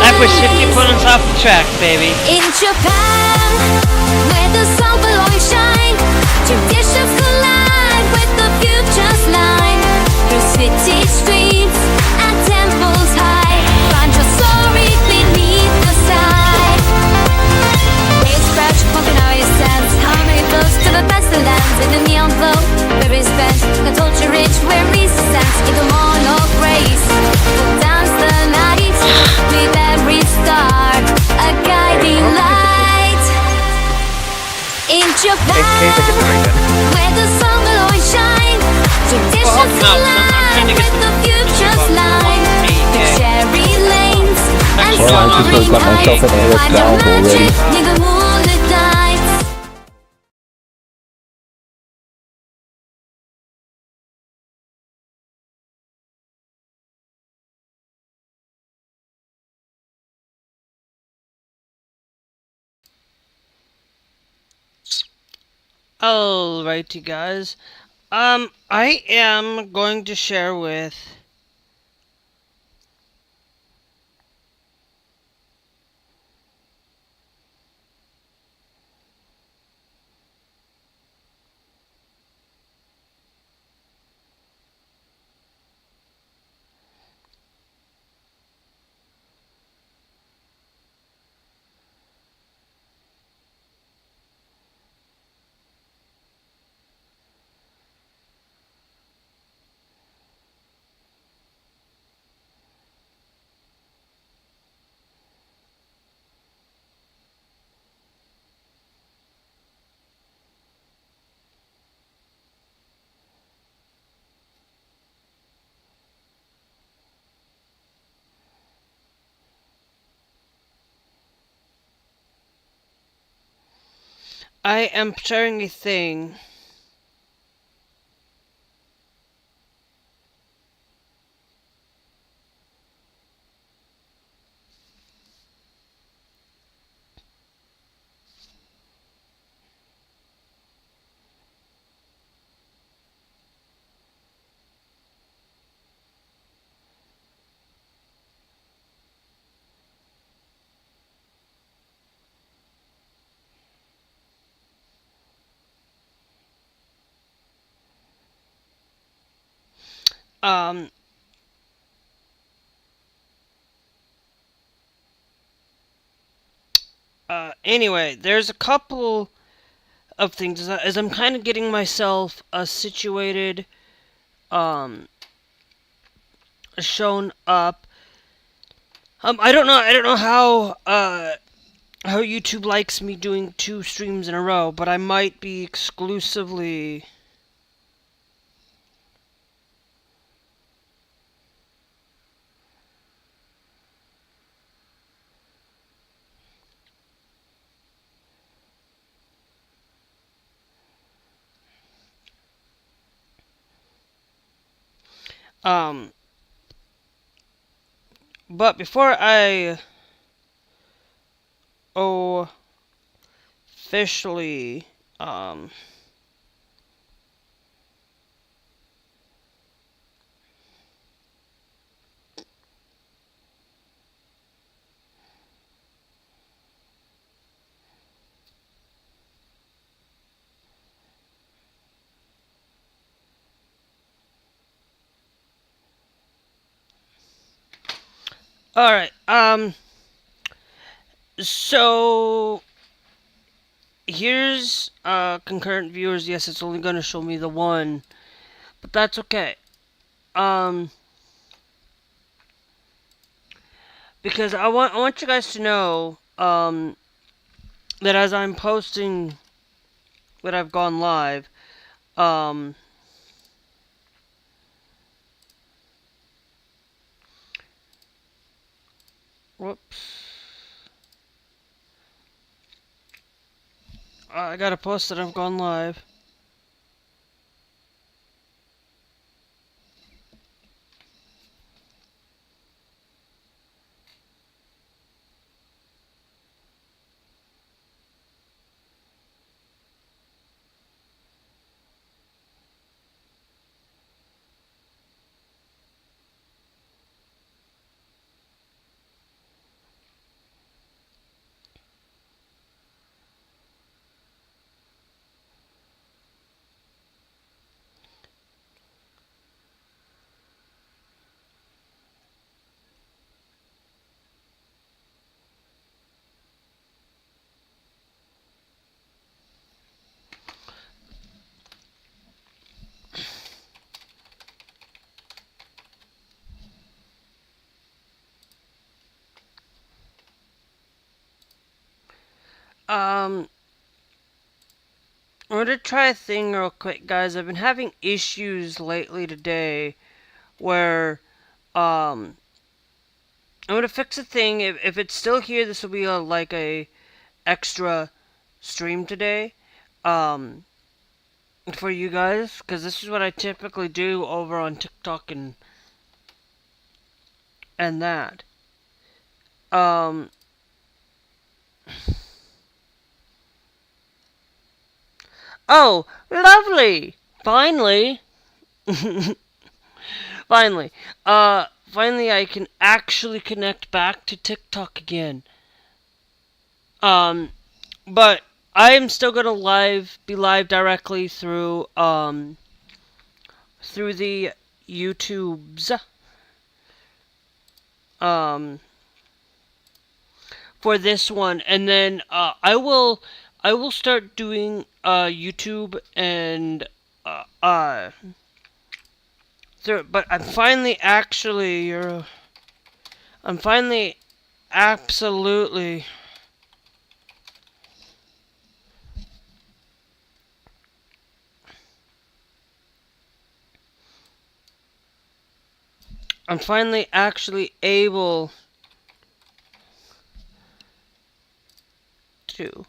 I push 50 opponents off the track, baby. In Japan, where the sun will always shine, traditions collide with the future's line. Through city streets and temples high, find your story beneath the sky. Waves crash, pumping out your sense. Harmony flows to the best of lands. In the neon glow, where is spent, the culture rich, where reason stands. In the morn of grace, we'll dance the night with every star, a guiding light. In Japan, where the sun will always shine, traditions collide with the future's line. The cherry lanes and soaring heights, find your magic near the moonlit nights. Alrighty, guys. I am going to share with I am sharing a thing. Um, anyway, there's a couple of things as I'm kind of getting myself situated, shown up. I don't know how YouTube likes me doing 2 streams in a row, but I might be exclusively but before I officially Alright, so here's concurrent viewers. Yes, it's only gonna show me the one, but that's okay. Because I want you guys to know that as I'm posting that I've gone live, whoops. I gotta post that I've gone live. I'm gonna try a thing real quick, guys. I've been having issues lately today where, I'm gonna fix a thing. If it's still here, this will be like a extra stream today, for you guys, because this is what I typically do over on TikTok and that. Oh, lovely! Finally! Finally. Finally I can actually connect back to TikTok again. But I am still gonna be live directly through the YouTubes. For this one, and then I will start doing YouTube and but I'm finally absolutely actually able to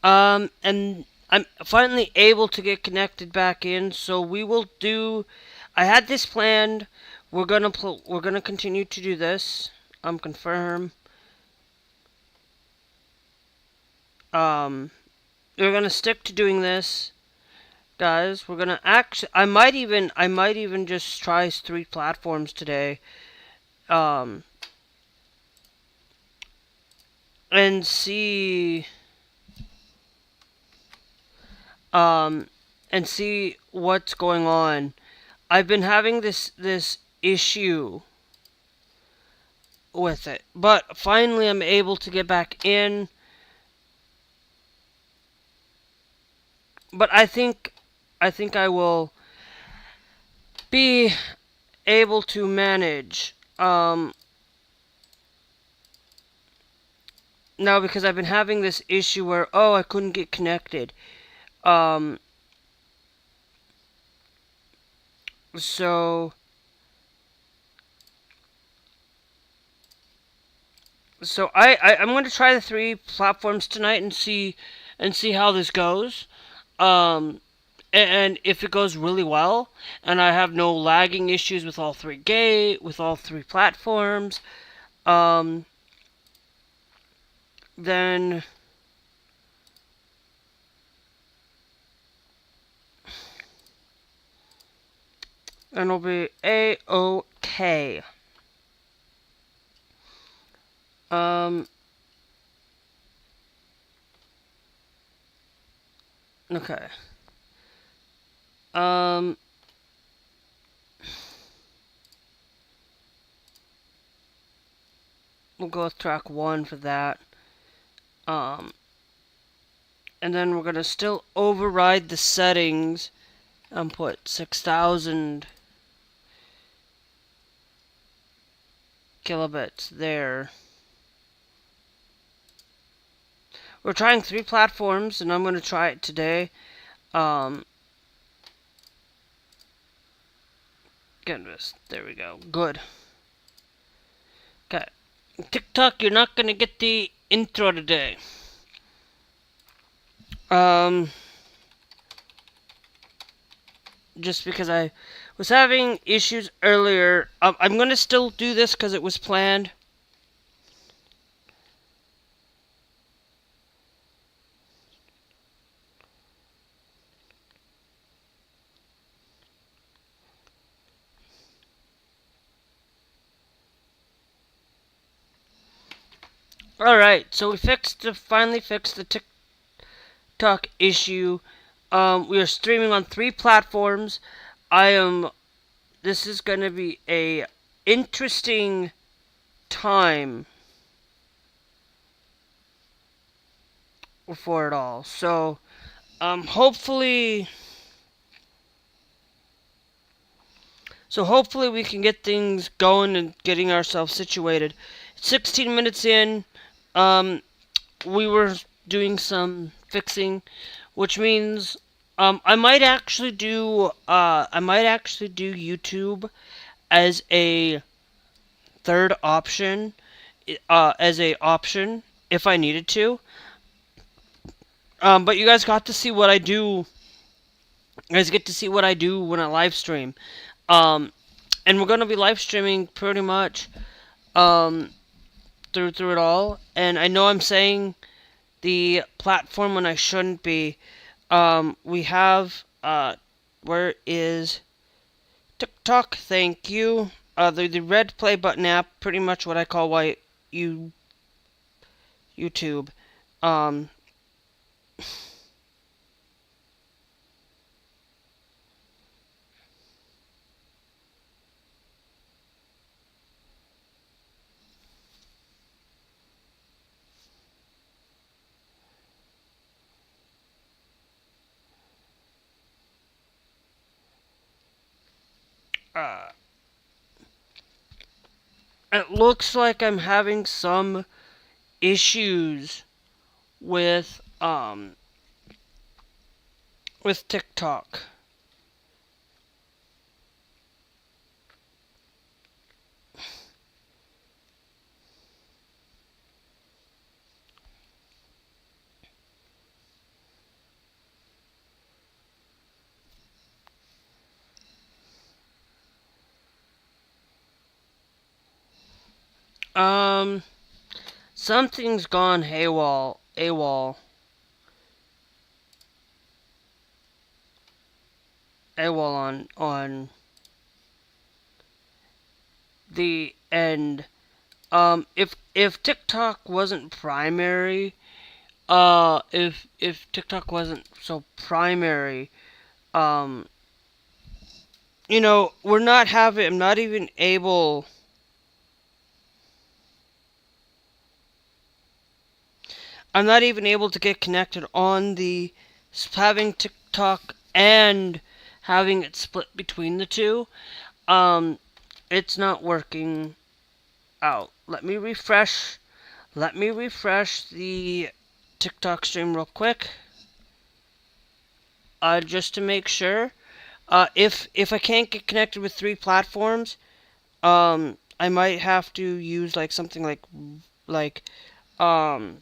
and I'm finally able to get connected back in, so we will do. I had this planned. We're gonna continue to do this. Confirm. We're gonna stick to doing this, guys. We're gonna I might even just try 3 platforms today. And see. And see what's going on. I've been having this issue with it, but finally I'm able to get back in. But I think I will be able to manage now, because I've been having this issue where I couldn't get connected. So I'm going to try the 3 platforms tonight and see how this goes. And if it goes really well, and I have no lagging issues with all 3 platforms, then it'll be A-OK. Okay. We'll go with track 1 for that. And then we're gonna still override the settings and put 6,000 kilobits there. We're trying 3 platforms, and I'm gonna try it today. Goodness, there we go. Good. Okay. TikTok, you're not gonna get the intro today. Just because I was having issues earlier. I'm gonna still do this because it was planned. Alright, so we finally fixed the TikTok issue. We are streaming on 3 platforms. This is gonna be a interesting time for it all. So, hopefully we can get things going and getting ourselves situated. 16 minutes in, we were doing some fixing, which means I might actually do YouTube as a third option, as a option if I needed to. But you guys got to see what I do. You guys get to see what I do when I live stream. Um, and we're gonna be live streaming pretty much um, through it all. And I know I'm saying the platform when I shouldn't be. We have where is TikTok? Thank you. The red play button app, pretty much what I call YouTube. Um, uh, it looks like I'm having some issues with TikTok. Um, something's gone AWOL on the end. If TikTok wasn't primary, if TikTok wasn't so primary, um, we're not having. I'm not even able. I'm not even able to get connected on the having TikTok and having it split between the two. Um, it's not working out. Let me refresh. Let me refresh the TikTok stream real quick. Just to make sure. If I can't get connected with 3 platforms, I might have to use like something like um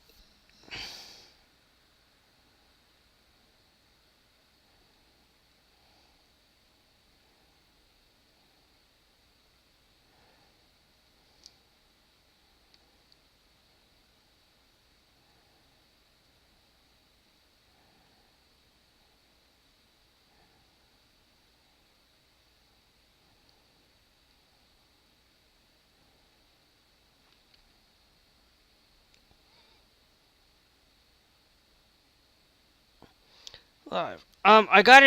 live. I got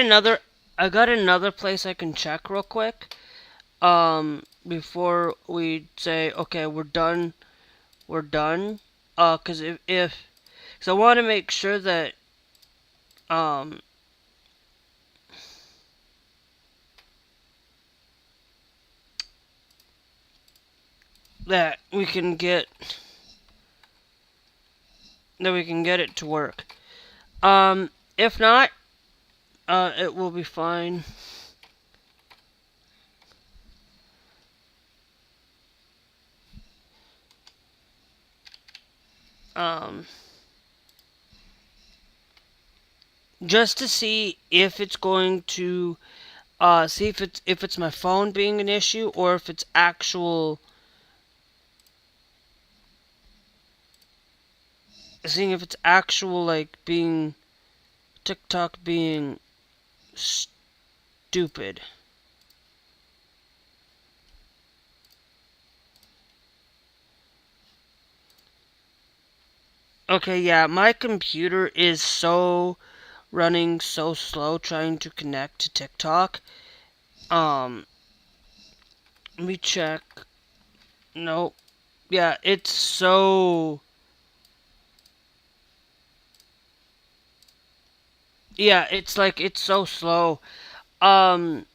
another place I can check real quick. Before we say okay, we're done. Cause cause I want to make sure that um that we can get it to work. If not, it will be fine. Um, just to see if it's going to see if it's my phone being an issue or if it's actual seeing if it's actual like being TikTok being stupid. Okay, yeah, my computer is running so slow trying to connect to TikTok. Um, Let me check. Nope. Yeah, it's so. Yeah, it's so slow. Um,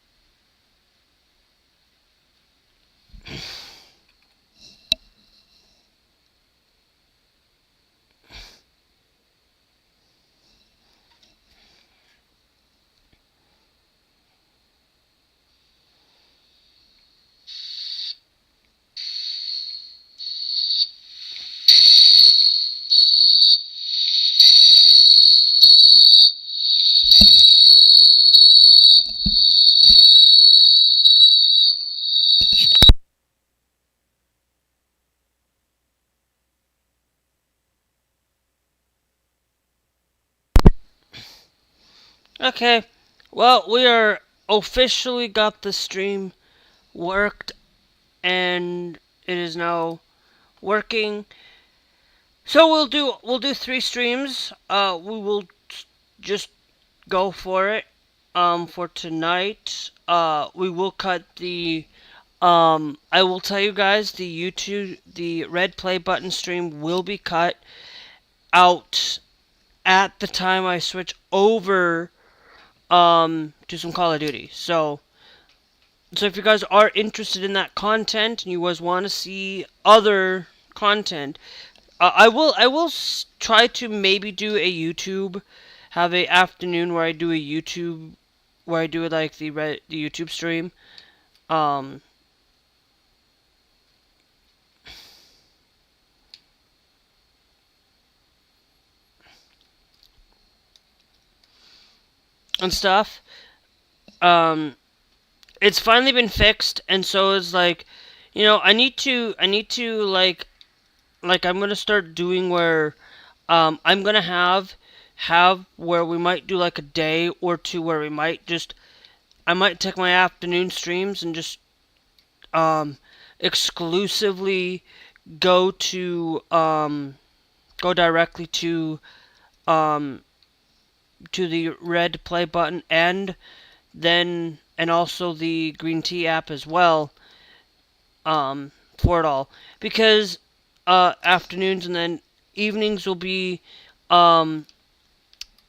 Okay, well, we are officially got the stream worked, and it is now working. So we'll do 3 streams. We will just go for it. For tonight, we will cut the. I will tell you guys, the red play button stream will be cut out at the time I switch over to some Call of Duty. So if you guys are interested in that content and you guys want to see other content, I will try to maybe do a YouTube, have a afternoon where I do a YouTube, where I do like the YouTube stream, um, and stuff. Um, it's finally been fixed, and so it's like, I need to like I'm gonna start doing where, I'm gonna have where we might do like a day or two where I might take my afternoon streams and just exclusively go to go directly um to the red play button, and also the green tea app as well, for it all, because afternoons and then evenings will be, or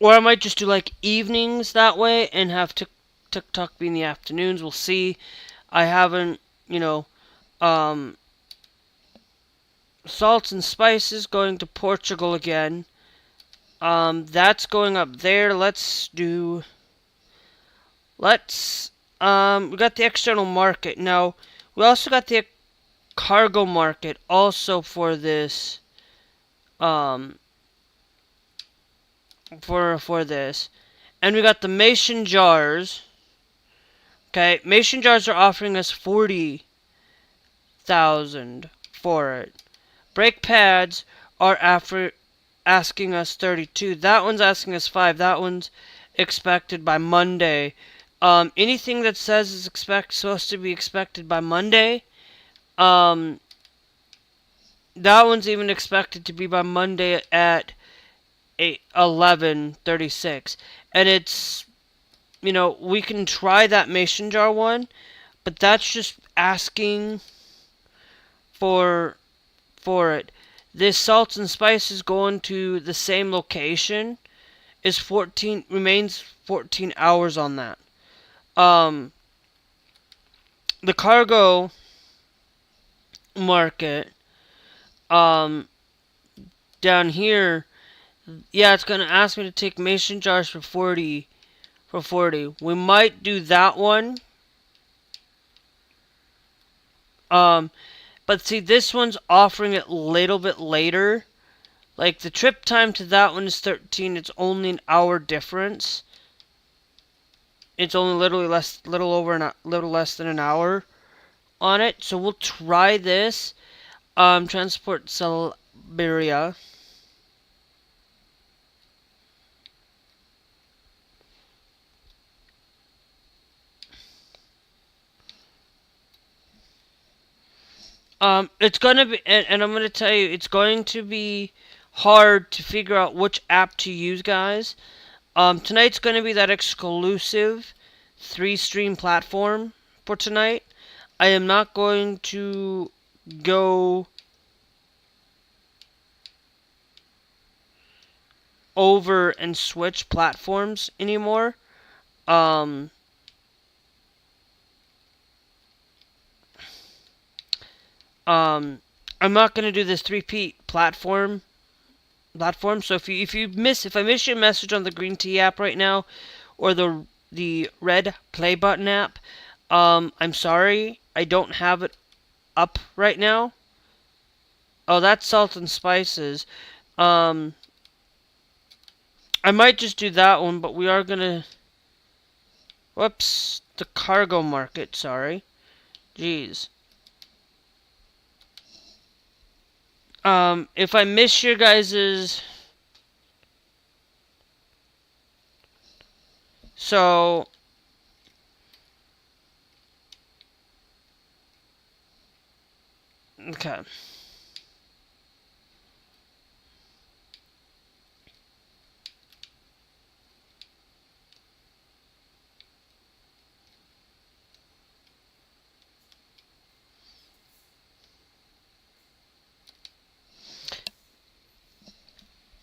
I might just do like evenings that way and have TikTok be in the afternoons. We'll see. I haven't, salts and spices going to Portugal again. That's going up there. We got the external market. Now, we also got the cargo market also for this, for this. And we got the mason jars. Okay, mason jars are offering us 40,000 for it. Brake pads are asking us 32. That one's asking us 5. That one's expected by Monday. Anything that says is supposed to be expected by Monday, that one's even expected to be by Monday at 11:36. And it's, we can try that mason jar one, but that's just asking for it. This salts and spices going to the same location remains 14 hours on that. The cargo market, down here, yeah, it's gonna ask me to take mason jars for 40. We might do that one. But see, this one's offering it a little bit later. Like, the trip time to that one is 13. It's only an hour difference. It's only little less than an hour on it. So we'll try this. Transport Siberia. It's gonna be, and I'm gonna tell you, it's going to be hard to figure out which app to use, guys. Tonight's gonna be that exclusive 3-stream platform for tonight. I am not going to go over and switch platforms anymore. I'm not gonna do this 3P platform. So if I miss your message on the green tea app right now, or the red play button app, I'm sorry, I don't have it up right now. Oh, that's salt and spices. I might just do that one, but we are gonna... Whoops. The cargo market, sorry. Jeez. If I miss your guys's... So... Okay.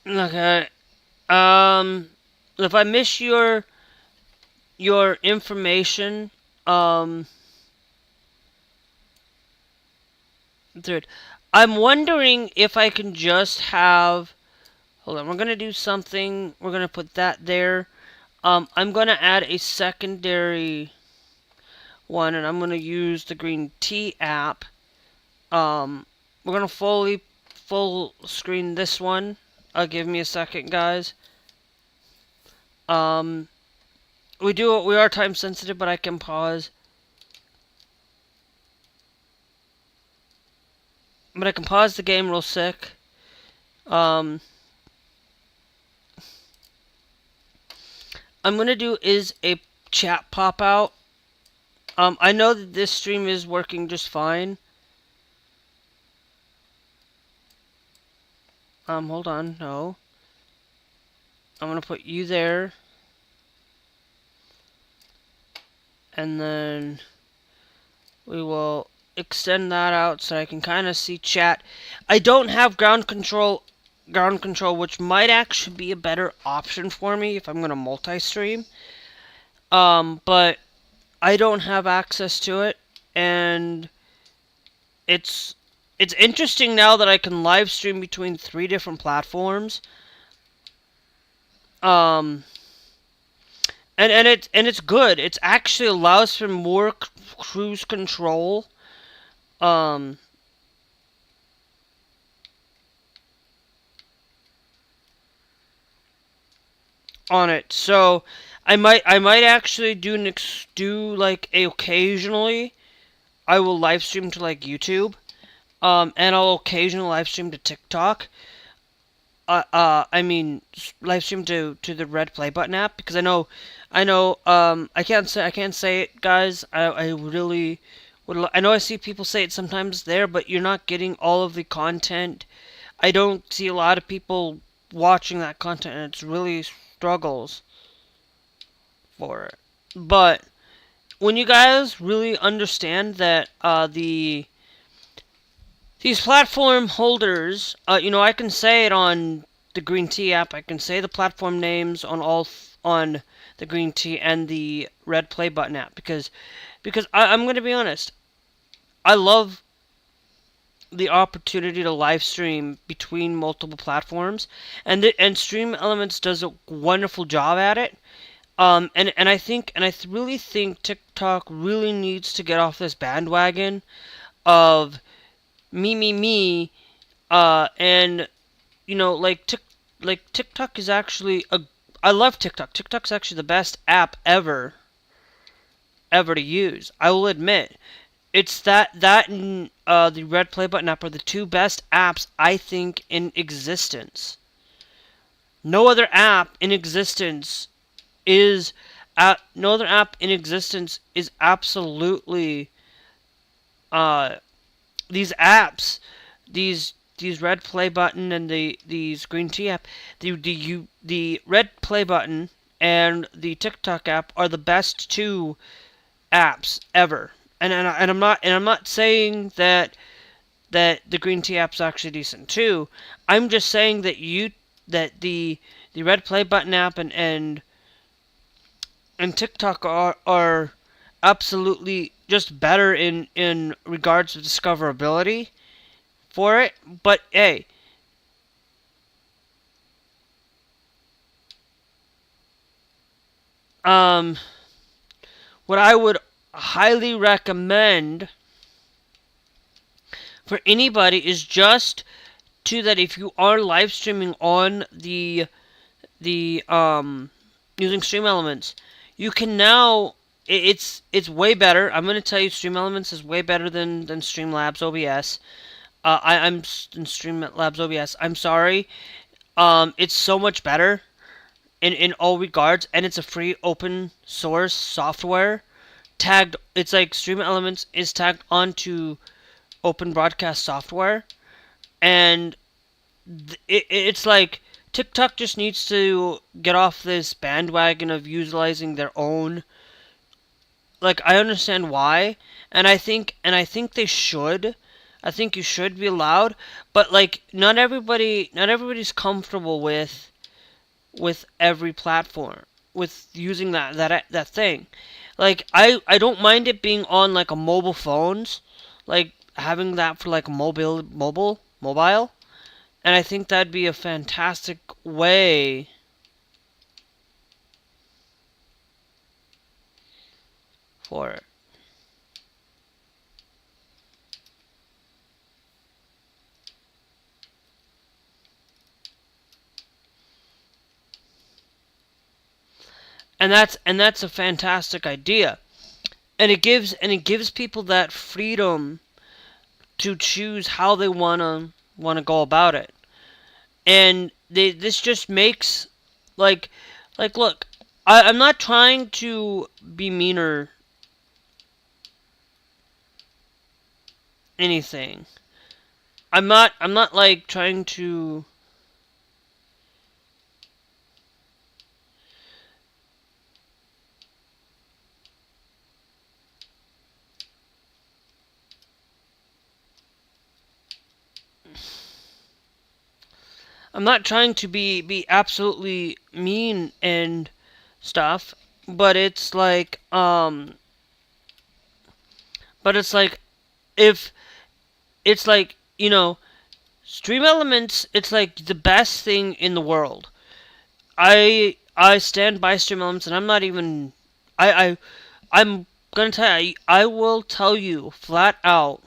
Okay. If I miss your information, third, I'm wondering if I can just have. Hold on, we're gonna do something. We're gonna put that there. I'm gonna add a secondary one, and I'm gonna use the green tea app. We're gonna full screen this one. Give me a second, guys. We are time sensitive, but I can pause. But I can pause the game real sick. I'm gonna do is a chat pop out. I know that this stream is working just fine. Hold on, no. I'm gonna put you there. And then we will extend that out so I can kind of see chat. I don't have ground control, which might actually be a better option for me if I'm gonna multi-stream. But I don't have access to it, and it's interesting now that I can live stream between 3 different platforms. And it's good. It actually allows for more cruise control. On it. So I might actually do like occasionally I will live stream to like YouTube. And I'll occasionally live stream to TikTok. I mean, live stream to the Red Play Button app, because I know, I can't say it, guys. I really would. I know I see people say it sometimes there, but you're not getting all of the content. I don't see a lot of people watching that content, and it's really struggles for it. But when you guys really understand that these platform holders, I can say it on the Green Tea app. I can say the platform names on the Green Tea and the Red Play Button app, because I'm going to be honest. I love the opportunity to live stream between multiple platforms, and Stream Elements does a wonderful job at it. And I really think TikTok really needs to get off this bandwagon of me, and TikTok is actually I love TikTok. TikTok's actually the best app ever to use. I will admit, it's that and the Red Play Button app are the 2 best apps I think in existence. No other app in existence is absolutely these apps, these Red Play Button and these Green Tea app, the Red Play Button and the TikTok app are the best 2 apps ever. And I'm not saying that the Green Tea app's actually decent too. I'm just saying that the Red Play Button app and TikTok are absolutely just better in regards to discoverability for it. But hey, what I would highly recommend for anybody is just too that if you are live streaming on the using Stream Elements, you can now it's way better. I'm gonna tell you, Stream Elements is way better than Streamlabs OBS. I'm in Streamlabs OBS. I'm sorry. It's so much better in all regards, and it's a free open source software tagged. It's like Stream Elements is tagged onto open broadcast software, and it's like TikTok just needs to get off this bandwagon of utilizing their own. Like, I understand why, and I think they should. I think you should be allowed, but like not everybody's comfortable with every platform, with using that thing. Like, I don't mind it being on like a mobile phones, like having that for like mobile, and I think that'd be a fantastic way for it. And that's a fantastic idea. And it gives people that freedom to choose how they wanna go about it. And this just makes like look, I'm not trying to be mean or anything. I'm not like trying to. I'm not trying to be absolutely mean and stuff, but it's like if it's like, Stream Elements, it's like the best thing in the world. I stand by Stream Elements, and I'm not even I'm gonna tell you, I will tell you flat out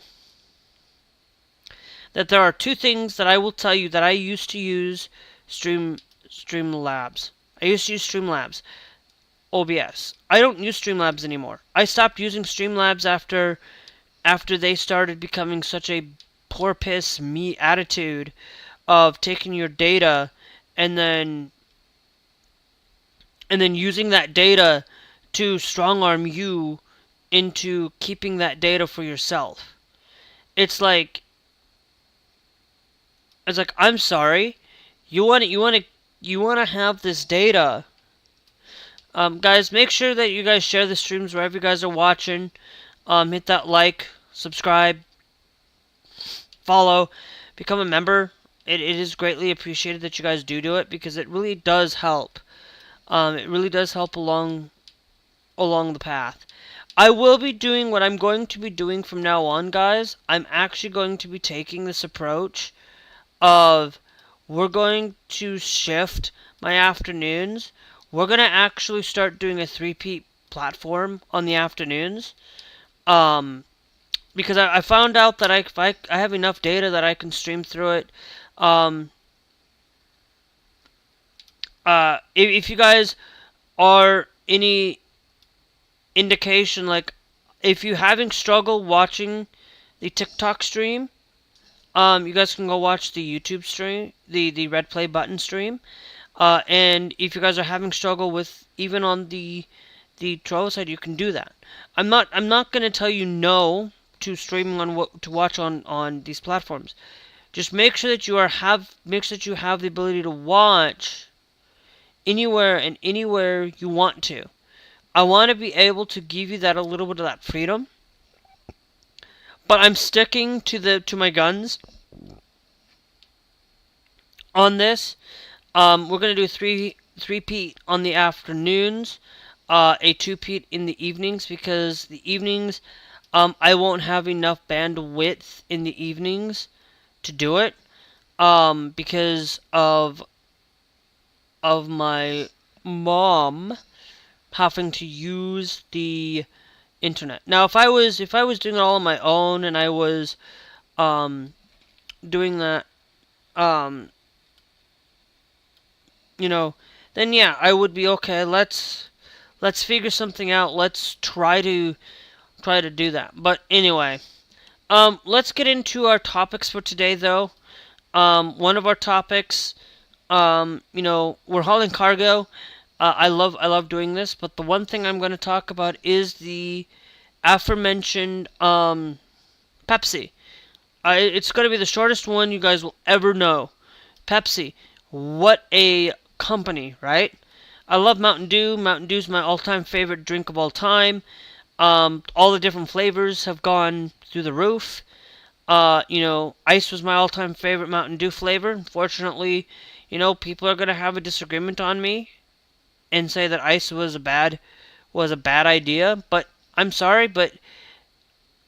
that there are two things that I will tell you that I used to use Streamlabs. I used to use Streamlabs OBS. I don't use Streamlabs anymore. I stopped using Streamlabs after they started becoming such a poor piss me attitude of taking your data and then using that data to strong arm you into keeping that data for yourself. It's like I'm sorry, you want to have this data. Guys, make sure that you guys share the streams wherever you guys are watching. Hit that like, subscribe, follow, become a member. It is greatly appreciated that you guys do it, because it really does help. It really does help along the path. I will be doing what I'm going to be doing from now on, guys. I'm actually going to be taking this approach of we're going to shift my afternoons. We're going to actually start doing a 3-peat platform on the afternoons. Because I found out that I have enough data that I can stream through it. If you guys are any indication, like if you're having struggle watching the TikTok stream, you guys can go watch the YouTube stream, the red play button stream. And if you guys are having struggle with even on the Trovo side, you can do that. I'm not gonna tell you no to streaming on what to watch on these platforms. Just make sure that you have the ability to watch anywhere and anywhere you want to. I want to be able to give you that a little bit of that freedom, but I'm sticking to my guns on this. We're gonna do 3-peat on the afternoons, a 2-peat in the evenings, because the evenings I won't have enough bandwidth in the evenings to do it, because of my mom having to use the internet. Now, if I was doing it all on my own, and I was doing that um, then yeah, I would be okay. Let's figure something out. Let's try to do that. But anyway, let's get into our topics for today, though. One of our topics, we're hauling cargo. I love doing this, but the one thing I'm going to talk about is the aforementioned Pepsi. It's going to be the shortest one you guys will ever know. Pepsi, what a company, right? I love Mountain Dew. Mountain Dew's my all-time favorite drink of all time. All the different flavors have gone through the roof. Ice was my all-time favorite Mountain Dew flavor. Unfortunately, people are gonna have a disagreement on me and say that ice was a bad idea. But I'm sorry, but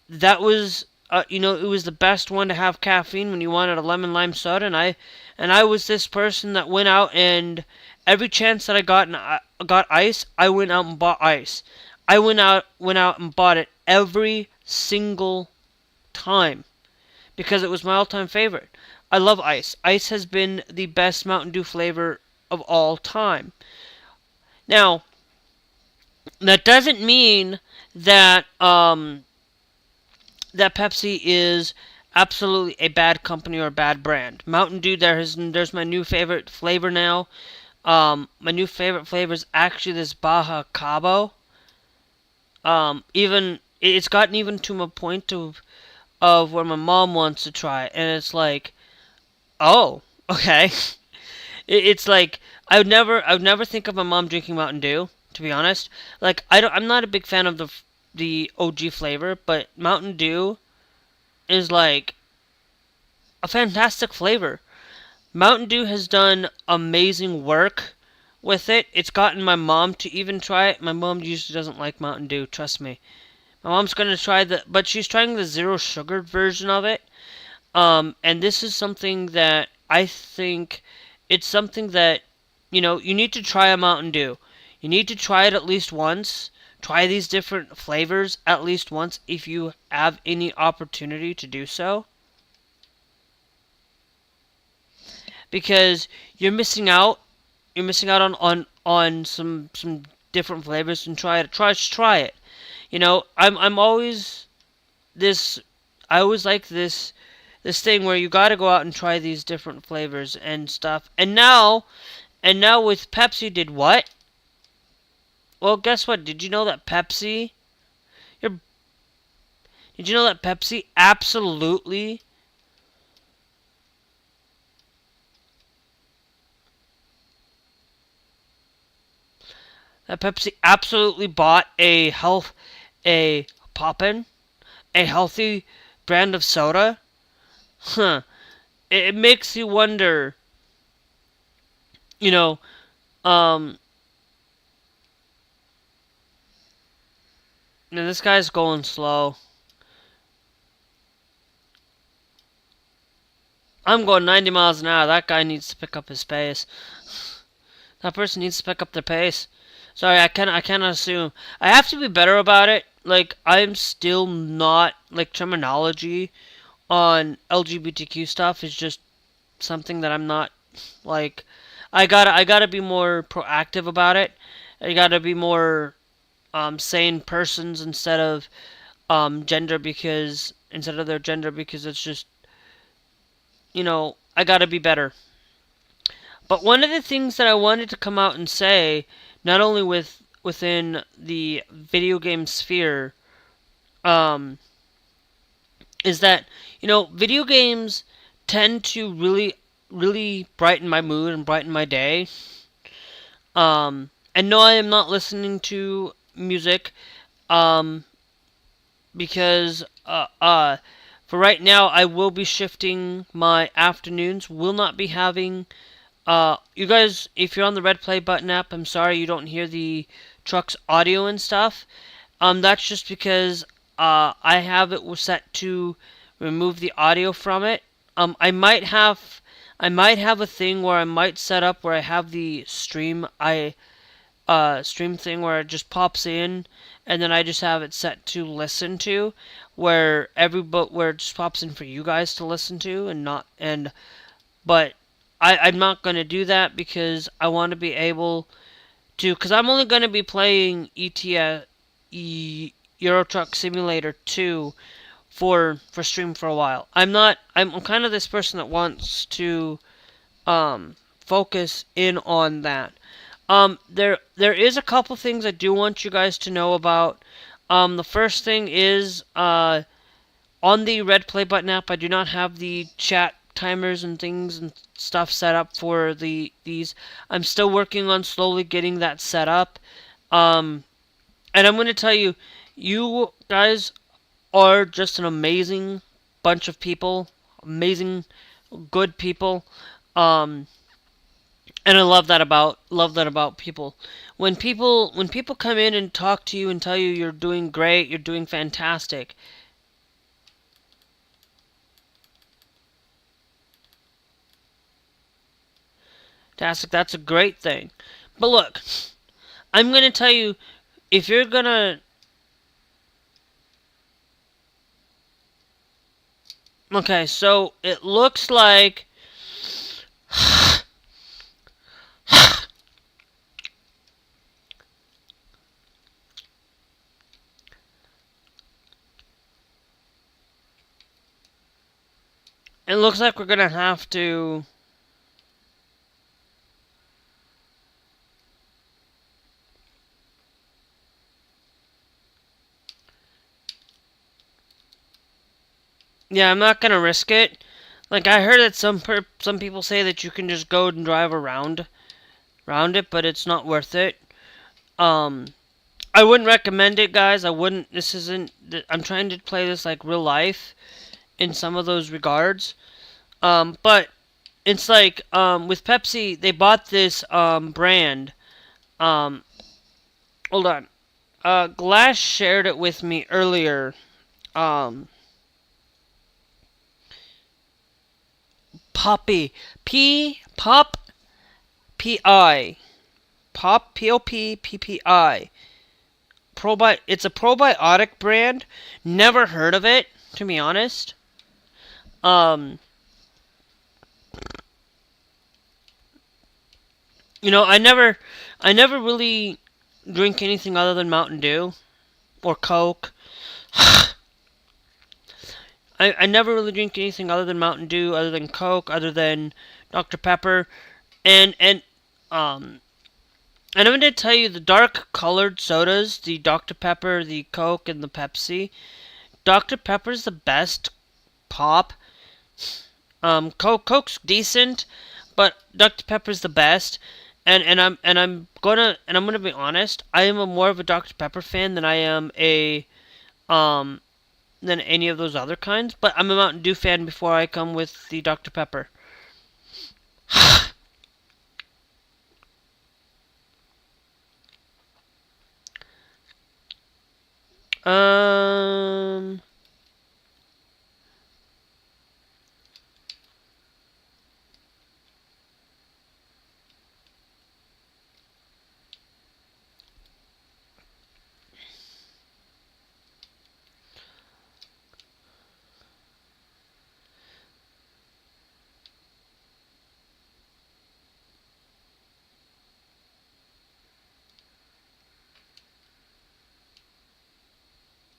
that was it was the best one to have caffeine when you wanted a lemon lime soda, and I was this person that went out and every chance that I got ice, I went out and bought ice. I went out and bought it every single time because it was my all-time favorite. I love ice. Ice has been the best Mountain Dew flavor of all time. Now, that doesn't mean that that Pepsi is absolutely a bad company or a bad brand. Mountain Dew, there's my new favorite flavor now. My new favorite flavor is actually this Baja Cabo. Even it's gotten even to a point of where my mom wants to try it, and it's like, oh, okay. It's like I would never think of my mom drinking Mountain Dew, to be honest. Like I'm not a big fan of the OG flavor, but Mountain Dew is like a fantastic flavor. Mountain Dew has done amazing work with it. It's gotten my mom to even try it. My mom usually doesn't like Mountain Dew, trust me. My mom's gonna try but she's trying the zero sugar version of it. And this is something that I think it's something that you need to try a Mountain Dew. You need to try it at least once. Try these different flavors at least once if you have any opportunity to do so. Because you're missing out. You're missing out on some different flavors, and try it. Try it. I'm always this. I always like this thing where you got to go out and try these different flavors and stuff. And now with Pepsi did what? Well, guess what? Did you know that Pepsi? Did you know that Pepsi absolutely? That Pepsi absolutely bought a Poppin, a healthy brand of soda. Huh. It makes you wonder. You know, um, now this guy's going slow. I'm going 90 miles an hour. That guy needs to pick up his pace. That person needs to pick up their pace. Sorry, I cannot assume. I have to be better about it. Like, I'm still not, like, terminology on LGBTQ stuff is just something that I'm not, like, I gotta be more proactive about it. I gotta be more, saying persons instead of their gender, because it's just, I gotta be better. But one of the things that I wanted to come out and say, not only within the video game sphere, um, is that video games tend to really, really brighten my mood and brighten my day. And no, I am not listening to music, um, because for right now, I will be shifting my afternoons. Will not be having. You guys, if you're on the Red Play Button app, I'm sorry you don't hear the truck's audio and stuff. That's just because I have it set to remove the audio from it. I might have a thing where I might set up where I have the stream thing where it just pops in, and then I just have it set to listen to, where it just pops in for you guys to listen to, and not and but I'm not going to do that because I want to be able to, because I'm only going to be playing Euro Truck Simulator 2 for stream for a while. I'm kind of this person that wants to focus in on that. There is a couple things I do want you guys to know about. The first thing is on the red play button app, I do not have the chat timers and things and stuff set up for these. I'm still working on slowly getting that set up. And I'm going to tell you, you guys are just an amazing bunch of people, amazing, good people. And I love that about people. When people come in and talk to you and tell you you're doing great, you're doing fantastic. Fantastic, that's a great thing. But look, I'm going to tell you, if you're going to... Okay, so it looks like... It looks like we're going to have to... Yeah, I'm not gonna risk it. Like, I heard that some people say that you can just go and drive around it, but it's not worth it. I wouldn't recommend it, guys. I wouldn't. This isn't. I'm trying to play this like real life in some of those regards. But it's like with Pepsi, they bought this brand. Um, Hold on. Glass shared it with me earlier. Um, Poppy. Pop P-I. Pop P-O-P-P-P-I. It's a probiotic brand. Never heard of it, to be honest. Um, I never really drink anything other than Mountain Dew or Coke. I never really drink anything other than Mountain Dew, other than Coke, other than Dr. Pepper, and um and I'm going to tell you the dark colored sodas, the Dr. Pepper, the Coke, and the Pepsi. Dr. Pepper's the best pop. Coke's decent, but Dr. Pepper's the best. I'm gonna be honest. I am more of a Dr. Pepper fan than I am a um than any of those other kinds. But I'm a Mountain Dew fan before I come with the Dr. Pepper. um.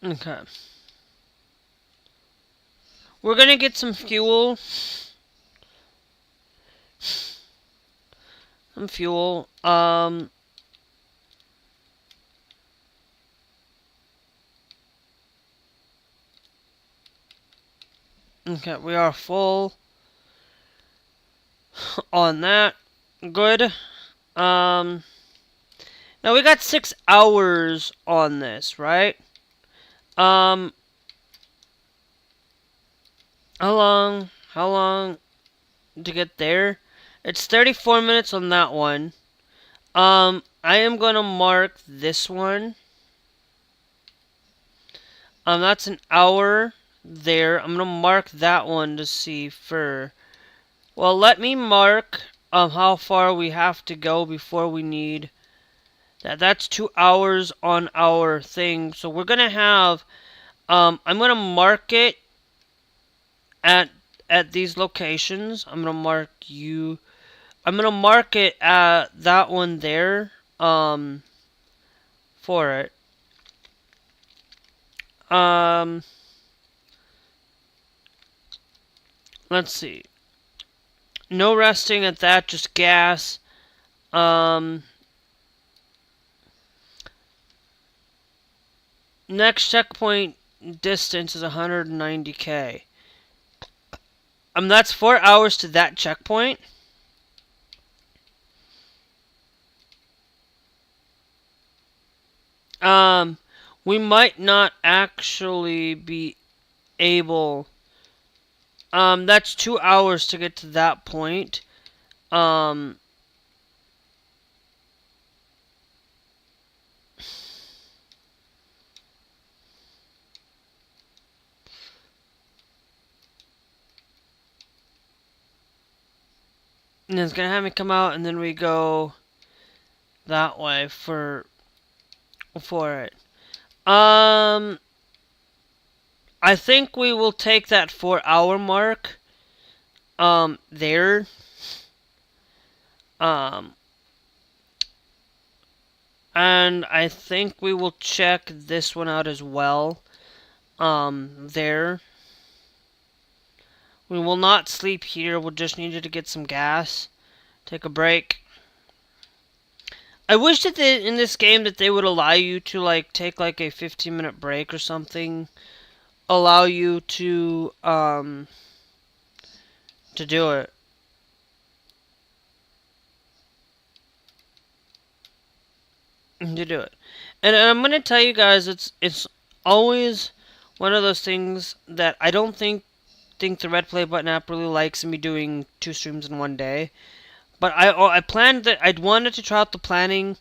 Okay. We're gonna get some fuel. Some fuel. Okay, we are full on that. Good. Now we got 6 hours on this, right? Um, how long to get there? It's 34 minutes on that one. I am gonna mark this one. That's an hour there. I'm gonna mark that one to see for... Well, let me mark how far we have to go before we need that. That's 2 hours on our thing. So we're gonna have I'm gonna mark it at at these locations. I'm gonna mark you. I'm gonna mark it at that one there. For it. Let's see. No resting at that, just gas. Next checkpoint distance is 190k. That's 4 hours to that checkpoint. We might not actually be able. That's 2 hours to get to that point. And it's gonna have me come out, and then we go that way for it. I think we will take that 4 hour mark. There. And I think we will check this one out as well. There. We will not sleep here. We'll just need to get some gas. Take a break. I wish that in this game that they would allow you to like take like a 15-minute break or something. Allow you to do it. And I'm gonna tell you guys, it's always one of those things that I don't think the Red Play Button app really likes me doing 2 streams in one day. But I planned that I'd wanted to try out the planning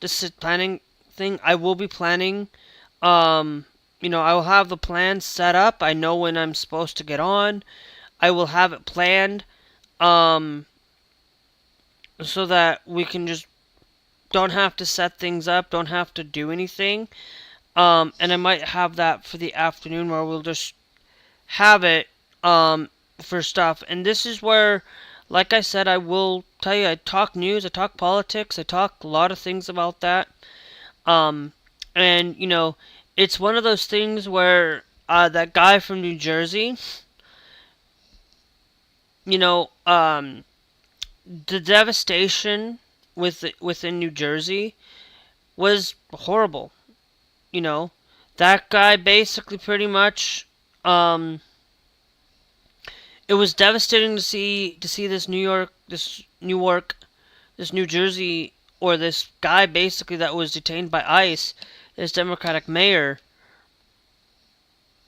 thing. I will be planning. I will have the plan set up. I know when I'm supposed to get on. I will have it planned. So that we can just don't have to set things up, don't have to do anything. And I might have that for the afternoon where we'll just have it for stuff. And this is where, like I said, I will tell you, I talk news, I talk politics, I talk a lot of things about that. And, it's one of those things where that guy from New Jersey, the devastation within New Jersey was horrible. That guy basically pretty much, it was devastating to see this New Jersey, or this guy basically that was detained by ICE, this Democratic mayor,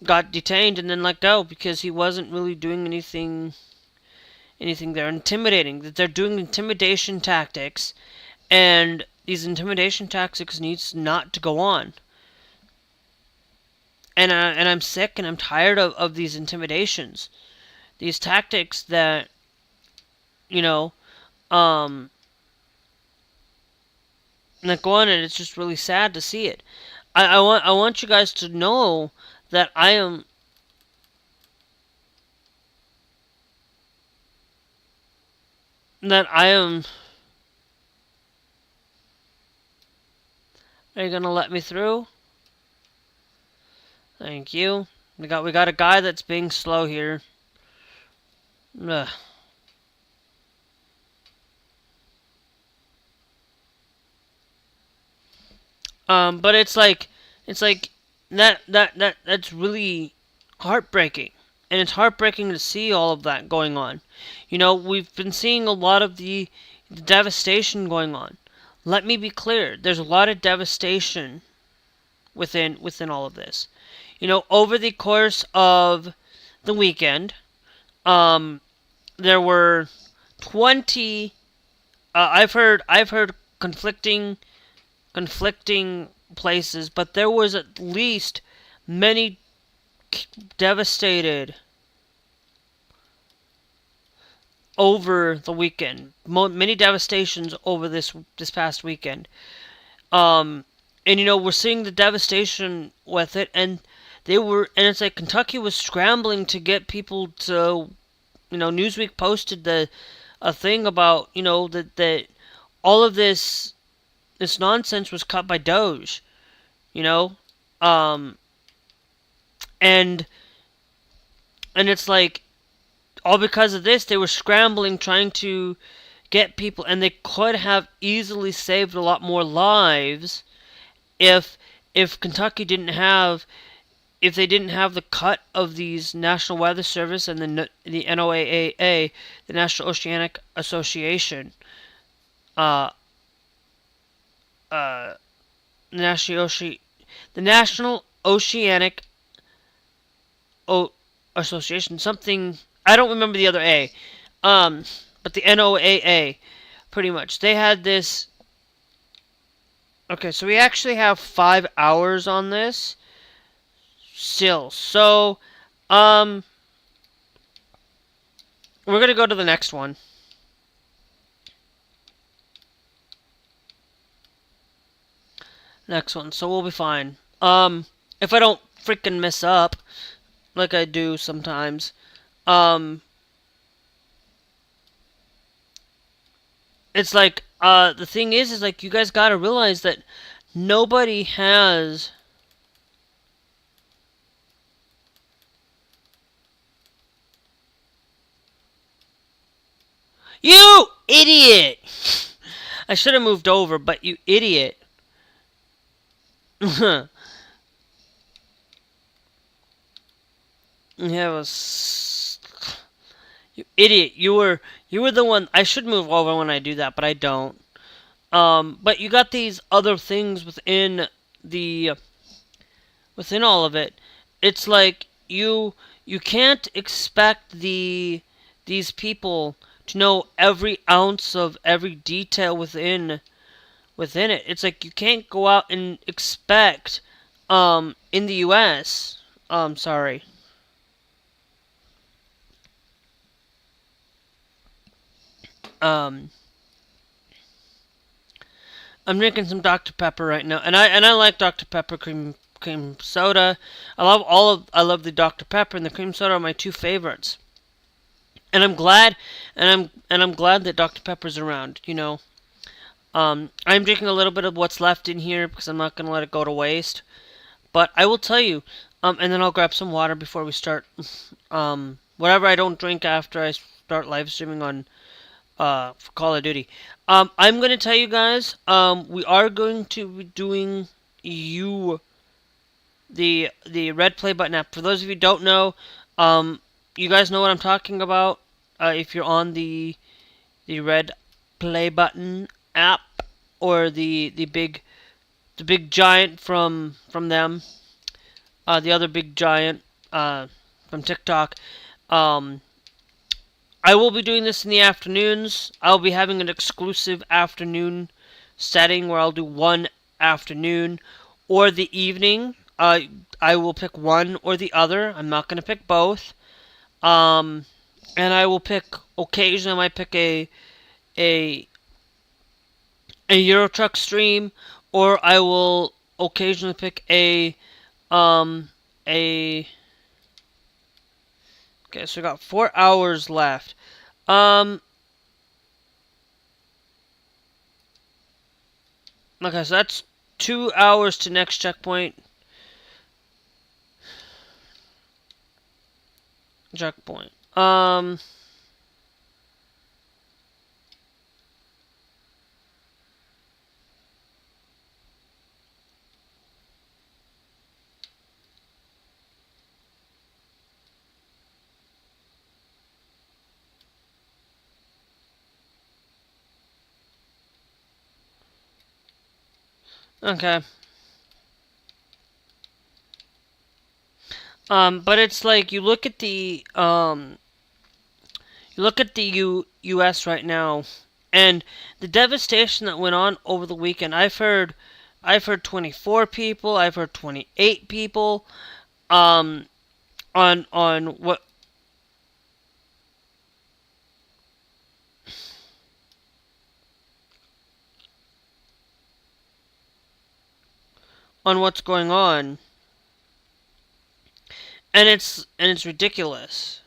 got detained and then let go because he wasn't really doing anything there. Intimidating. That they're doing intimidation tactics, and these intimidation tactics needs not to go on. And I'm sick and I'm tired of these intimidations. These tactics that, that go on, and it's just really sad to see it. I want you guys to know that I am Are you gonna let me through? Thank you. We got a guy that's being slow here. Ugh. But it's like that's really heartbreaking. And it's heartbreaking to see all of that going on. We've been seeing a lot of the devastation going on. Let me be clear. There's a lot of devastation within all of this. Over the course of the weekend, there were 20. I've heard conflicting places, but there was at least many devastated over the weekend. Many devastations over this past weekend. And we're seeing the devastation with it, and it's like Kentucky was scrambling to get people to Newsweek posted a thing about that all of this nonsense was cut by Doge, you know, um, and it's like all because of this they were scrambling trying to get people, and they could have easily saved a lot more lives if Kentucky didn't have if they didn't have the cut of these National Weather Service and the NOAA, the National Oceanic Association, uh, uh, the National Oceanic Association, something I don't remember the other A, but the NOAA, pretty much they had this. Okay, so we actually have 5 hours on this still. So, we're gonna go to the next one. So we'll be fine. If I don't freaking mess up, like I do sometimes, it's like, the thing is like, you guys gotta realize that nobody has. You idiot! I should have moved over, but you idiot. Yeah, it was. You idiot! You were the one. I should move over when I do that, but I don't. But you got these other things the within all of it. It's like you can't expect these people to know every ounce of every detail within it. It's like you can't go out and expect in the US. Sorry. Um I'm drinking some Dr. Pepper right now, and I like Dr. Pepper cream soda. I love the Dr. Pepper and the cream soda are my two favorites. And I'm glad I'm glad that Dr. Pepper's around, I'm drinking a little bit of what's left in here because I'm not going to let it go to waste. But I will tell you, and then I'll grab some water before we start. Whatever I don't drink after I start live streaming on for Call of Duty. I'm going to tell you guys, we are going to be doing the red play button app. For those of you who don't know, you guys know what I'm talking about. If you're on the red play button app, or the big giant from them, the other big giant from TikTok. I will be doing this in the afternoons. I'll be having an exclusive afternoon setting where I'll do one afternoon or the evening. I will pick one or the other. I'm not going to pick both. And I will pick, occasionally I might pick a Euro Truck stream, or I will occasionally pick a okay, so we got 4 hours left. Okay, so that's 2 hours to next checkpoint. Okay. But it's like you look at the U.S. right now, and the devastation that went on over the weekend. I've heard 24 people. I've heard 28 people. On what. On what's going on, and it's ridiculous.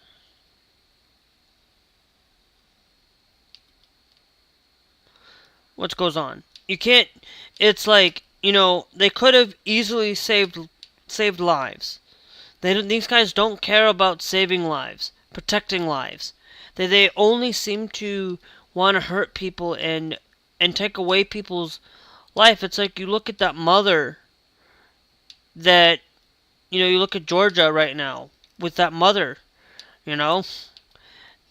what goes on. You can't. It's like, they could have easily saved lives. These guys don't care about saving lives, protecting lives. They only seem to want to hurt people and take away people's life. It's like you look at that mother that you look at Georgia right now with that mother. You know,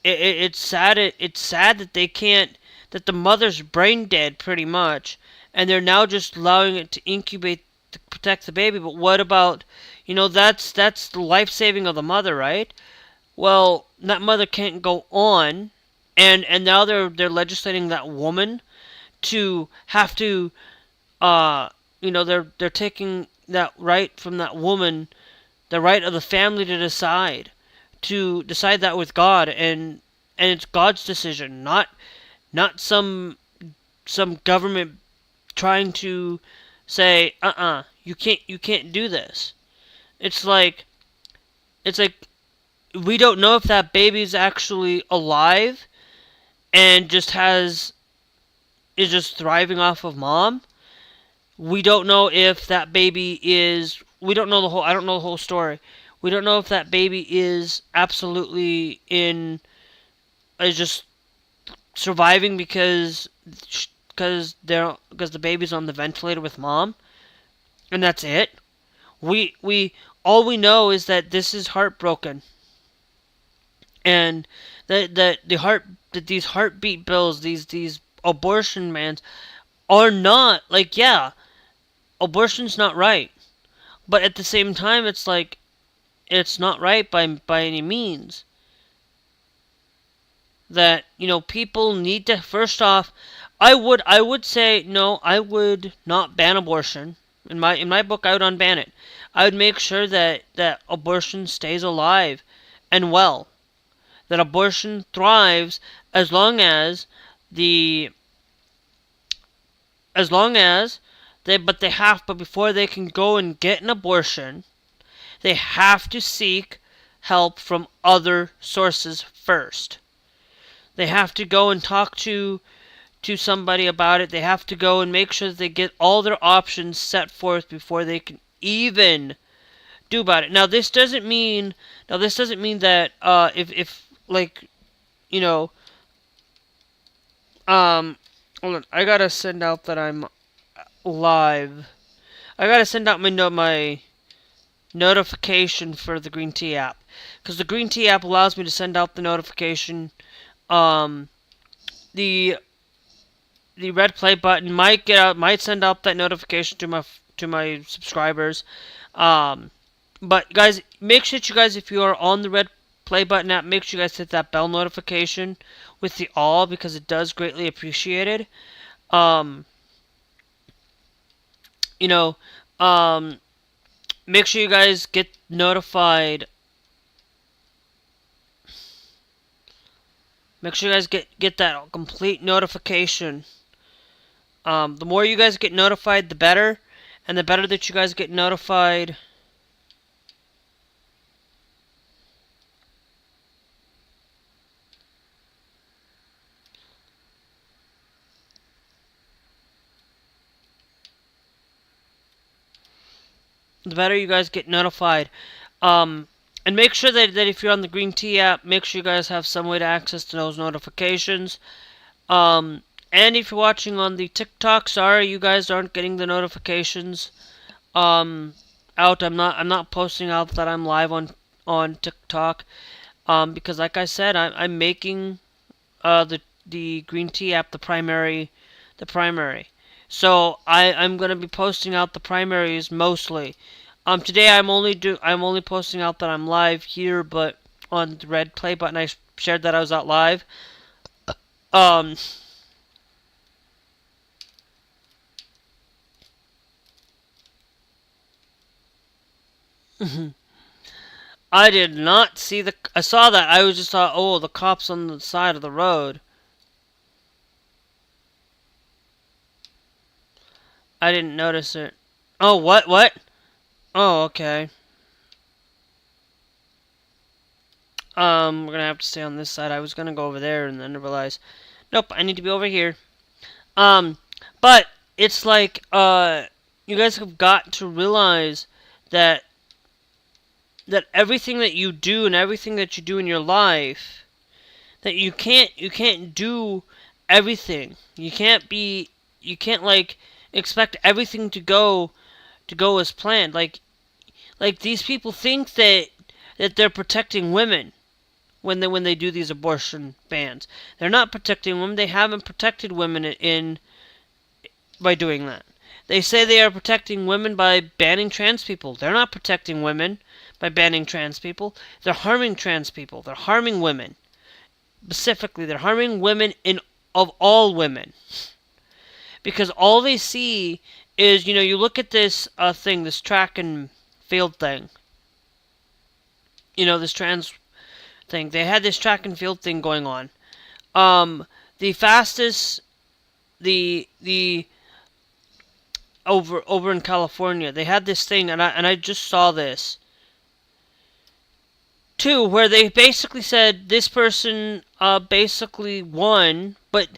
it's sad. It's sad that they can't. That the mother's brain dead pretty much, and they're now just allowing it to incubate to protect the baby. But what about, that's the life saving of the mother, right? Well, that mother can't go on, and now they're legislating that woman to have to, they're taking that right from that woman, the right of the family to decide that with God, and it's God's decision, not some government trying to say, you can't do this. It's like we don't know if that baby's actually alive and is just thriving off of mom. We don't know if that baby is. We don't know the whole. I don't know the whole story. We don't know if that baby is absolutely is just surviving because the baby's on the ventilator with mom, and that's it. We all we know is that this is heartbroken, and that these heartbeat bills, these abortion bans are not like, yeah, abortion's not right, but at the same time it's like it's not right by any means. That people need to, first off, I would say no. I would not ban abortion. In my book, I would unban it. I would make sure that abortion stays alive and well. That abortion thrives as long as the as long as but before they can go and get an abortion, they have to seek help from other sources first. They have to go and talk to somebody about it. They have to go and make sure that they get all their options set forth before they can even do about it. Now this doesn't mean that if like, you know hold on, I gotta send out that I'm live. I gotta send out my notification for the green tea app, because the green tea app allows me to send out the notification. The the red play button might send out that notification to my subscribers. But guys, make sure that you guys, if you are on the red play button app, make sure you guys hit that bell notification with the all, because it does greatly appreciate it. Um, you know, make sure you guys get notified. Make sure you guys get that complete notification. The more you guys get notified, the better. And the better that you guys get notified, the better you guys get notified. And make sure that if you're on the Green Tea app, make sure you guys have some way to access to those notifications. And if you're watching on the TikTok, sorry, you guys aren't getting the notifications out. I'm not posting out that I'm live on TikTok, because like I said, I'm making the Green Tea app the primary. So I'm gonna be posting out the primaries mostly. Today I'm only posting out that I'm live here, but on the red play button I shared that I was out live. Um, I did not see I saw that. I was just thought, oh, the cops on the side of the road. I didn't notice it. Oh, what? Oh, okay. We're gonna have to stay on this side. I was gonna go over there and then I realized, nope, I need to be over here. Um, but it's like you guys have got to realize that everything that you do and everything that you do in your life, that you can't do everything. You can't like expect everything to go as planned. Like these people think that they're protecting women when they do these abortion bans. They're not protecting women. They haven't protected women in by doing that. They say they are protecting women by banning trans people. They're not protecting women by banning trans people. They're harming trans people. They're harming women. Specifically, they're harming women of all women. Because all they see is, you look at this thing, this track and field thing. This trans thing. They had this track and field thing going on. The fastest, the over in California, they had this thing, and I just saw this too, where they basically said this person basically won, but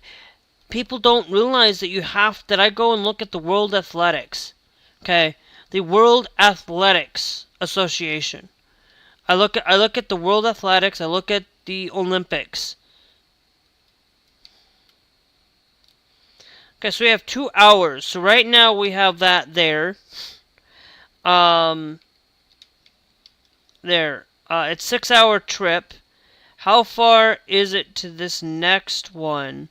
people don't realize that I go and look at the World Athletics, okay, the World Athletics Association. I look at the World Athletics. I look at the Olympics. Okay, so we have 2 hours. So right now we have that there. There. It's 6-hour trip. How far is it to this next one?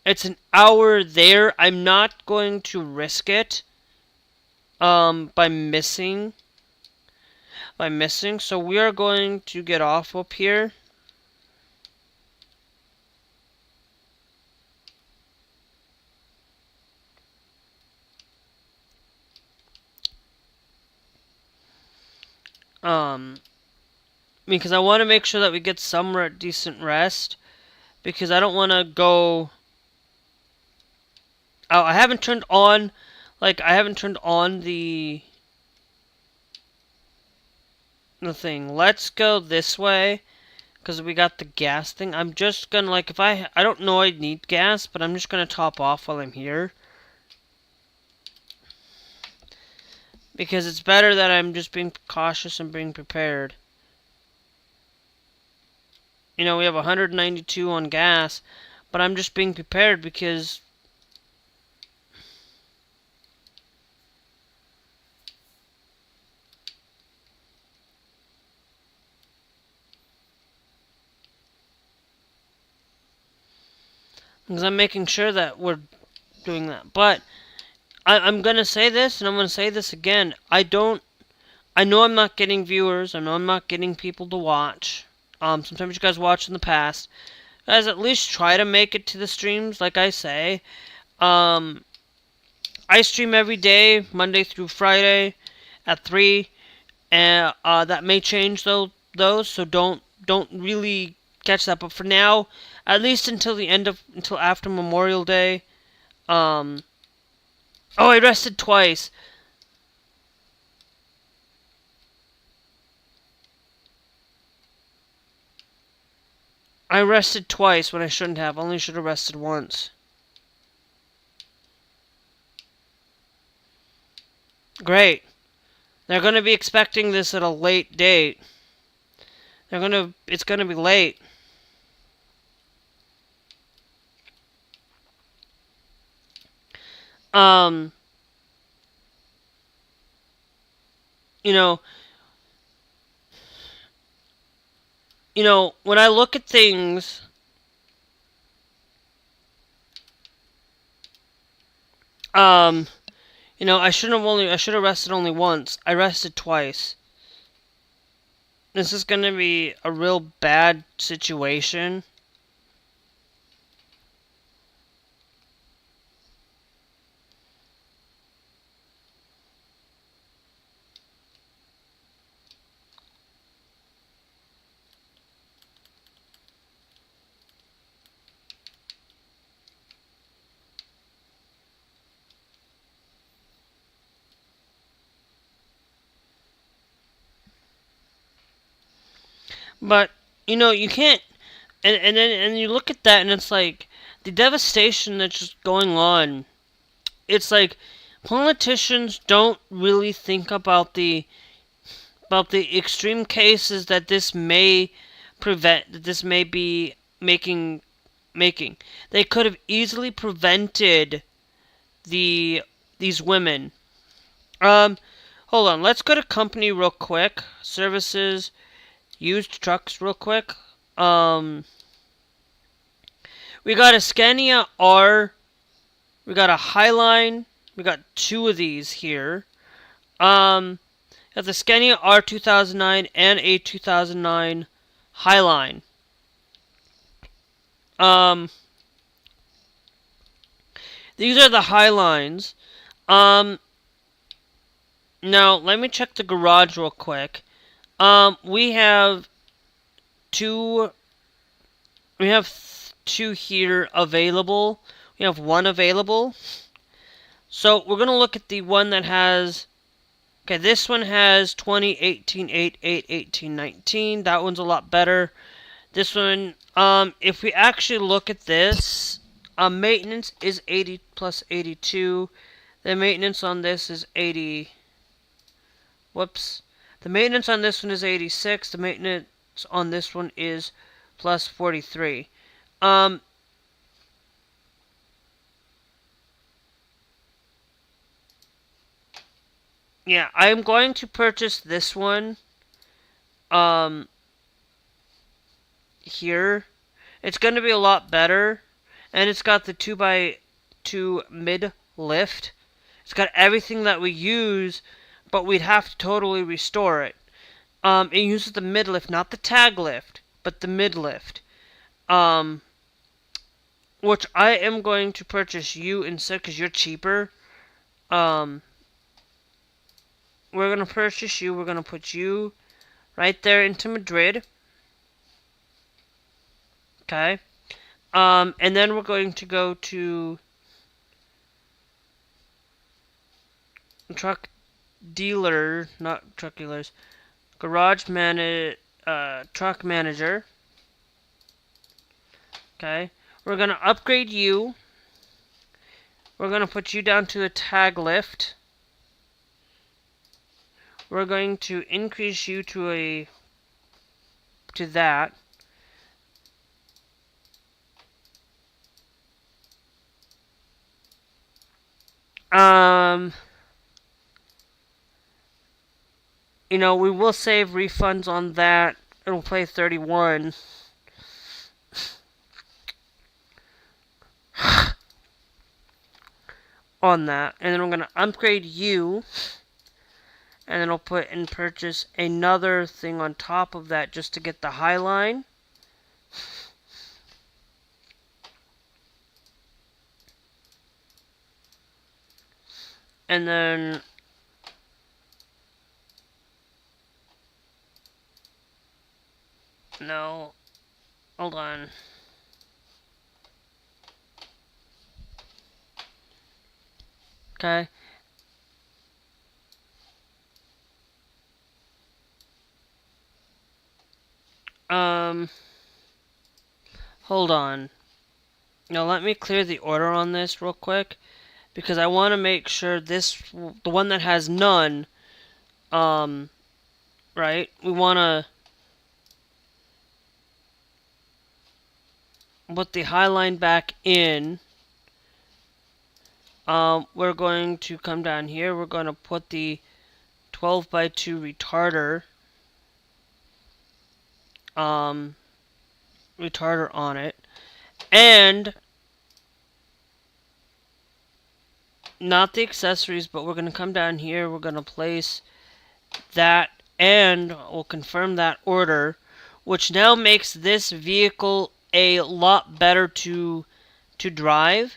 It's an hour there. I'm not going to risk it. By missing. So we are going to get off up here. Because I want to make sure that we get some decent rest. Because I don't want to go. Oh, I haven't turned on. I haven't turned on the thing. Let's go this way. Because we got the gas thing. I'm just gonna, if I don't know I need gas, but I'm just gonna top off while I'm here. Because it's better that I'm just being cautious and being prepared. We have 192 on gas, but I'm just being prepared because I'm making sure that we're doing that. But I'm going to say this, and I'm going to say this again. I know I'm not getting viewers. I know I'm not getting people to watch. Sometimes you guys watch in the past. Guys, at least try to make it to the streams, like I say. I stream every day, Monday through Friday, at 3. And that may change though, so don't really catch that. But for now, at least until after Memorial Day. Oh, I rested twice. I rested twice when I shouldn't have. Only should have rested once. Great. They're going to be expecting this at a late date. It's going to be late. When I look at things, I should have rested only once. I rested twice. This is going to be a real bad situation. But you can't, and then you look at that and it's like the devastation that's just going on. It's like politicians don't really think about the extreme cases that this may prevent, that this may be making. They could have easily prevented these women. Hold on. Let's go to company real quick. Services, used trucks real quick. We got a Scania R. We got a Highline. We got two of these here. Got the Scania R 2009 and a 2009 Highline. These are the Highlines. Now let me check the garage real quick. We have two. We have two here available. We have one available. So we're gonna look at the one that has. Okay, this one has 2018 8 8 18 19. That one's a lot better. This one, if we actually look at this, maintenance is 80 plus 82. The maintenance on this is 80. Whoops. The maintenance on this one is 86. The maintenance on this one is plus 43. Yeah, I'm going to purchase this one. Here. It's going to be a lot better. And it's got the 2x2 mid lift. It's got everything that we use, but we'd have to totally restore it. It uses the mid lift, not the tag lift, but the mid lift. Which I am going to purchase you instead because you're cheaper. We're going to purchase you. We're going to put you right there into Madrid. Okay. And then we're going to go to truck dealer, not truck dealers, garage truck manager. Okay. We're going to upgrade you. We're going to put you down to a tag lift. We're going to increase you to that. You know, we will save refunds on that. It'll play 31. On that. And then we're going to upgrade you. And then I'll put and purchase another thing on top of that just to get the Highline. And then no, hold on. Okay. Hold on. Now let me clear the order on this real quick, because I want to make sure the one that has none, right? We want to put the Highline back in. We're going to come down here. We're going to put the 12x2 retarder on it, and not the accessories, but we're going to come down here, we're going to place that, and we'll confirm that order, which now makes this vehicle a lot better to drive.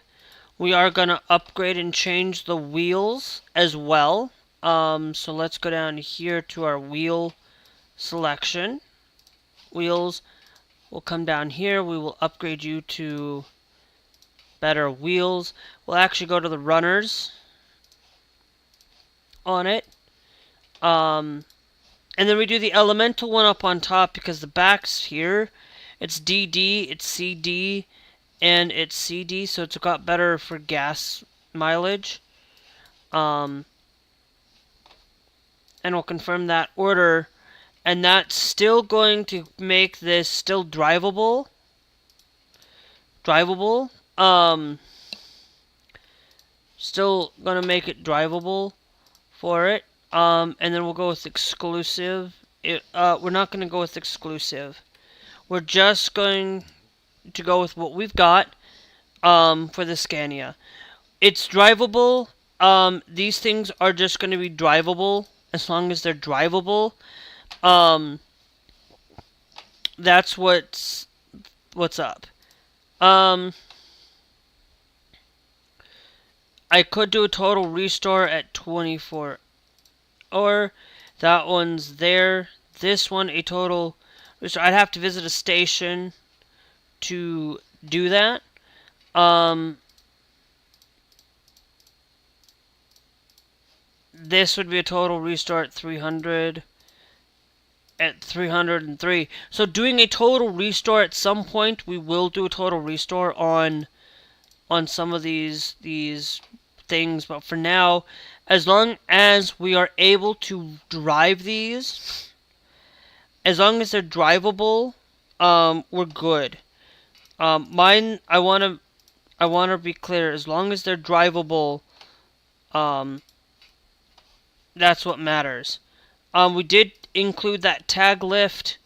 We are going to upgrade and change the wheels as well. So let's go down here to our wheel selection. Wheels. We'll come down here. We will upgrade you to better wheels. We'll actually go to the runners on it. And then we do the elemental one up on top because the back's here. It's DD, it's CD, and it's CD, so it's got better for gas mileage. And we'll confirm that order, and that's still going to make this still drivable. Still gonna make it drivable for it. And then we'll go with exclusive. We're not gonna go with exclusive. We're just going to go with what we've got for the Scania. It's drivable. These things are just going to be drivable as long as they're drivable. That's what's up. I could do a total restore at 24, or that one's there. This one, a total restore. I'd have to visit a station to do that. This would be a total restore at 300. At 303. So doing a total restore at some point, we will do a total restore on some of these things, but for now, as long as we are able to drive these, as long as they're drivable, we're good. Mine, I wanna be clear, as long as they're drivable, that's what matters. We did include that tag lift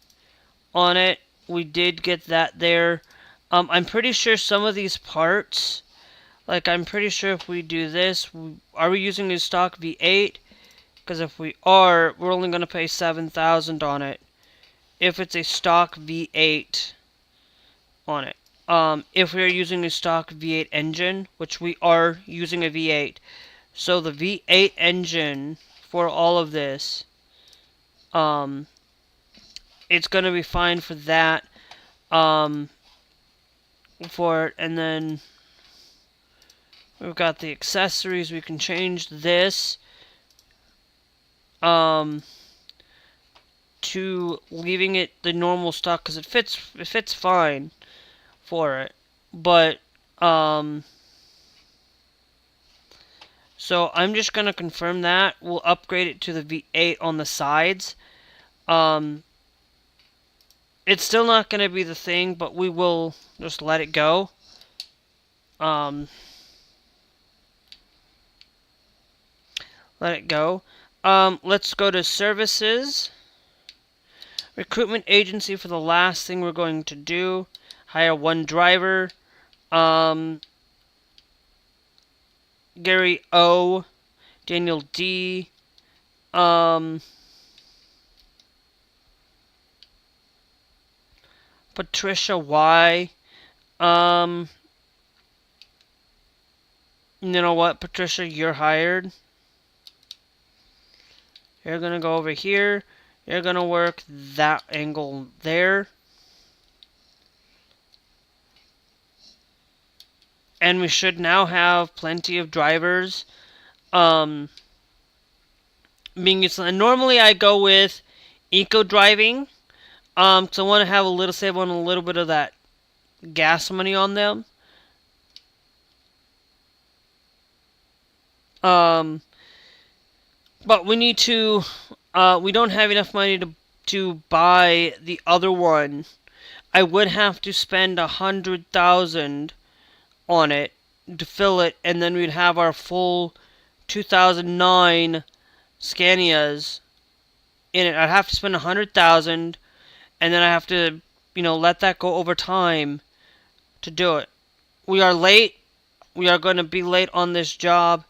on it. We did get that there. I'm pretty sure some of these parts, like I'm pretty sure if we do this, are we using a stock V8? Because if we are, we're only going to pay $7,000 on it. If it's a stock V8 on it. If we are using a stock V8 engine, which we are using a V8. So the V8 engine for all of this, it's going to be fine for that. For it, and then we've got the accessories. We can change this to leaving it the normal stock because it fits fine for it. But so I'm just gonna confirm that. We'll upgrade it to the V8 on the sides. It's still not gonna be the thing, but we will just let it go. Let it go. Let's go to services. Recruitment agency for the last thing we're going to do. Hire one driver. Gary O. Daniel D. Patricia Y. You know what, Patricia, you're hired. You're gonna go over here. You're gonna work that angle there. And we should now have plenty of drivers. Being useful. And normally I go with eco driving. So I want to have save on a little bit of that gas money on them. But we need to, we don't have enough money to buy the other one. I would have to spend 100,000 on it to fill it, and then we'd have our full 2009 Scanias in it. I'd have to spend 100,000, and then I have to, let that go over time to do it. We are late. We are going to be late on this job.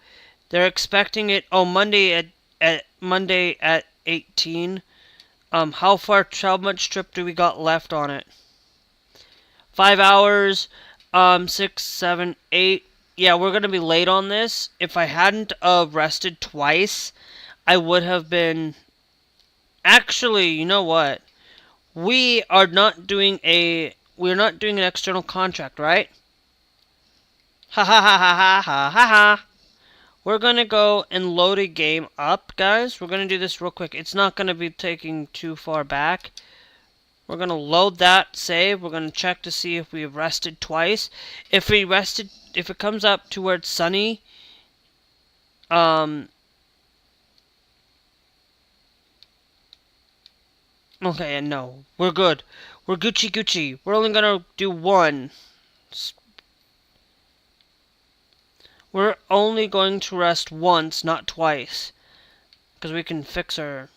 They're expecting it. Monday at 18. How much trip do we got left on it? 5 hours. 6, 7, 8. Yeah, we're gonna be late on this. If I hadn't rested twice, I would have been. Actually, you know what? We're not doing an external contract, right? Ha ha ha ha ha ha ha ha. We're gonna go and load a game up, guys. We're gonna do this real quick. It's not gonna be taking too far back. We're going to load that save. We're going to check to see if we've rested twice. If it comes up to where it's sunny, okay, and no, we're good. We're Gucci Gucci. We're only going to do one. We're only going to rest once, not twice. Because we can fix our...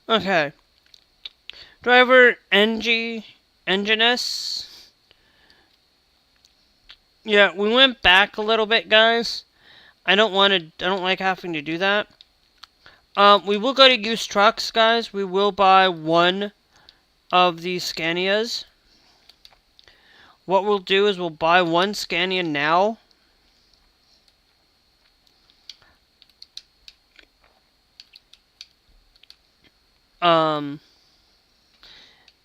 Okay. Driver Enginess. Yeah, we went back a little bit, guys. I don't like having to do that. We will go to used trucks, guys. We will buy one of these Scanias. What we'll do is we'll buy one Scania now.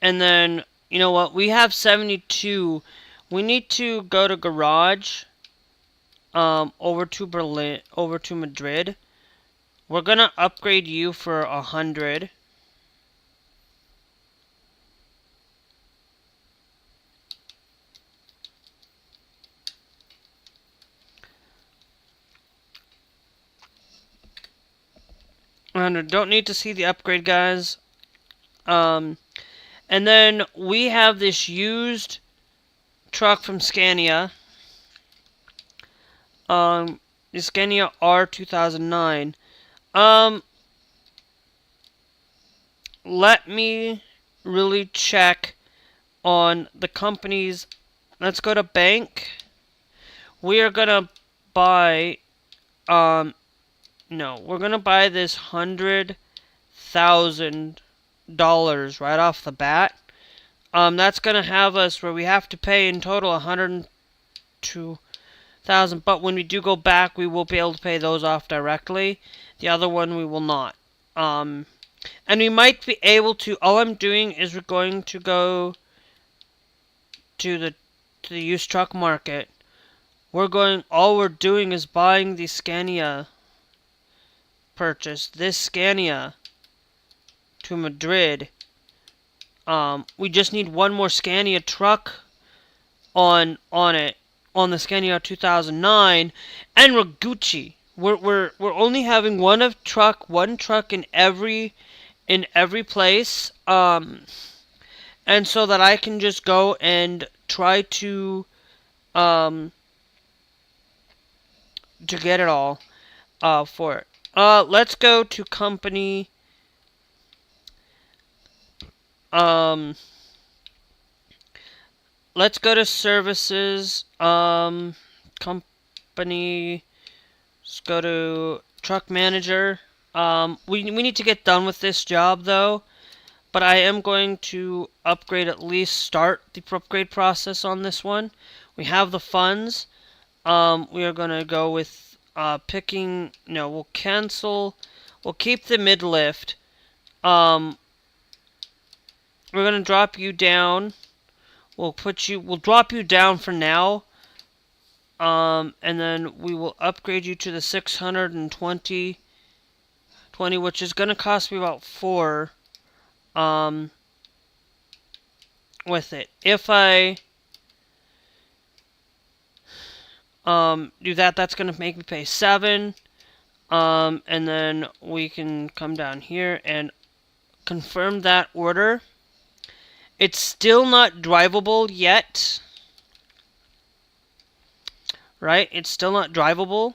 And then, you know what? We have 72. We need to go to garage. Over to Madrid. We're gonna upgrade you for 100. And I don't need to see the upgrade, guys. And then we have this used truck from Scania. The Scania R2009. Let me really check on the companies. Let's go to bank. We are gonna buy, no, we're gonna buy this $100,000 right off the bat. That's gonna have us where we have to pay in total 102,000. But when we do go back, we will be able to pay those off directly. The other one we will not. And we might be able to. All I'm doing is we're going to go to the used truck market. All we're doing is buying the Scania purchase. This Scania to Madrid. We just need one more Scania truck on it, on the Scania 2009, and we're Gucci. We're only having one truck in every place. And so that I can just go and try to get it all for it. Let's go to company. Let's go to services. Company. Let's go to truck manager. We need to get done with this job though. But I am going to at least start the upgrade process on this one. We have the funds. We are going to go with picking. No, we'll cancel. We'll keep the mid lift. We're going to drop you down. We'll drop you down for now. And then we will upgrade you to the 620, which is going to cost me about 4. With it. If I do that, that's going to make me pay 7. And then we can come down here and confirm that order. It's still not drivable yet. Right? It's still not drivable.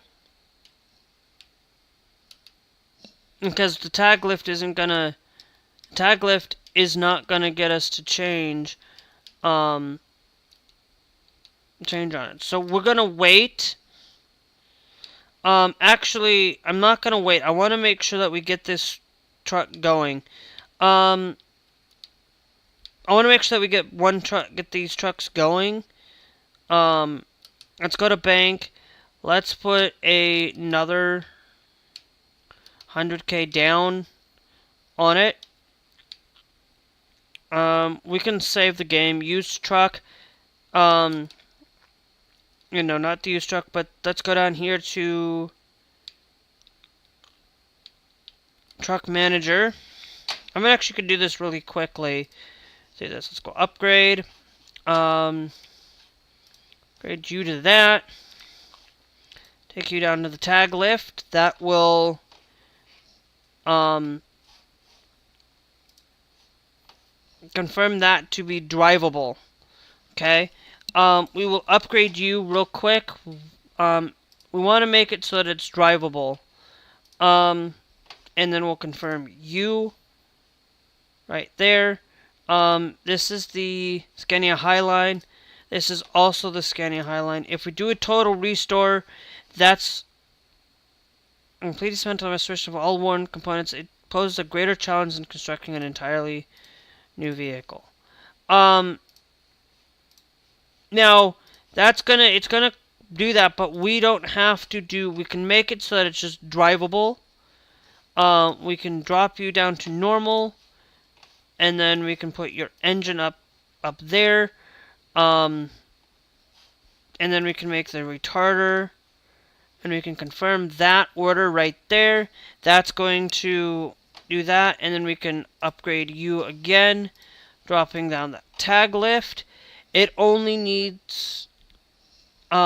Because the tag lift isn't gonna Tag lift is not gonna get us to change on it. So we're gonna wait. Actually, I'm not gonna wait. I want to make sure that we get this truck going. I want to make sure that we get these trucks going. Let's go to bank. Let's put another 100K down on it. We can save the game. Used truck. You know, not the used truck, but let's go down here to truck manager. I'm actually gonna do this really quickly. See this. Let's go upgrade. Upgrade you to that. Take you down to the tag lift. That will confirm that to be drivable. Okay. We will upgrade you real quick. We want to make it so that it's drivable. And then we'll confirm you right there. This is the Scania Highline. This is also the Scania Highline. If we do a total restore, that's complete dismantle restoration of all worn components. It poses a greater challenge than constructing an entirely new vehicle. Now, it's gonna do that, but we don't have to do, we can make it so that it's just drivable. We can drop you down to normal, and then we can put your engine up there, and then we can make the retarder, and we can confirm that order right there. That's going to do that, and then we can upgrade you again, dropping down the tag lift. It only needs, we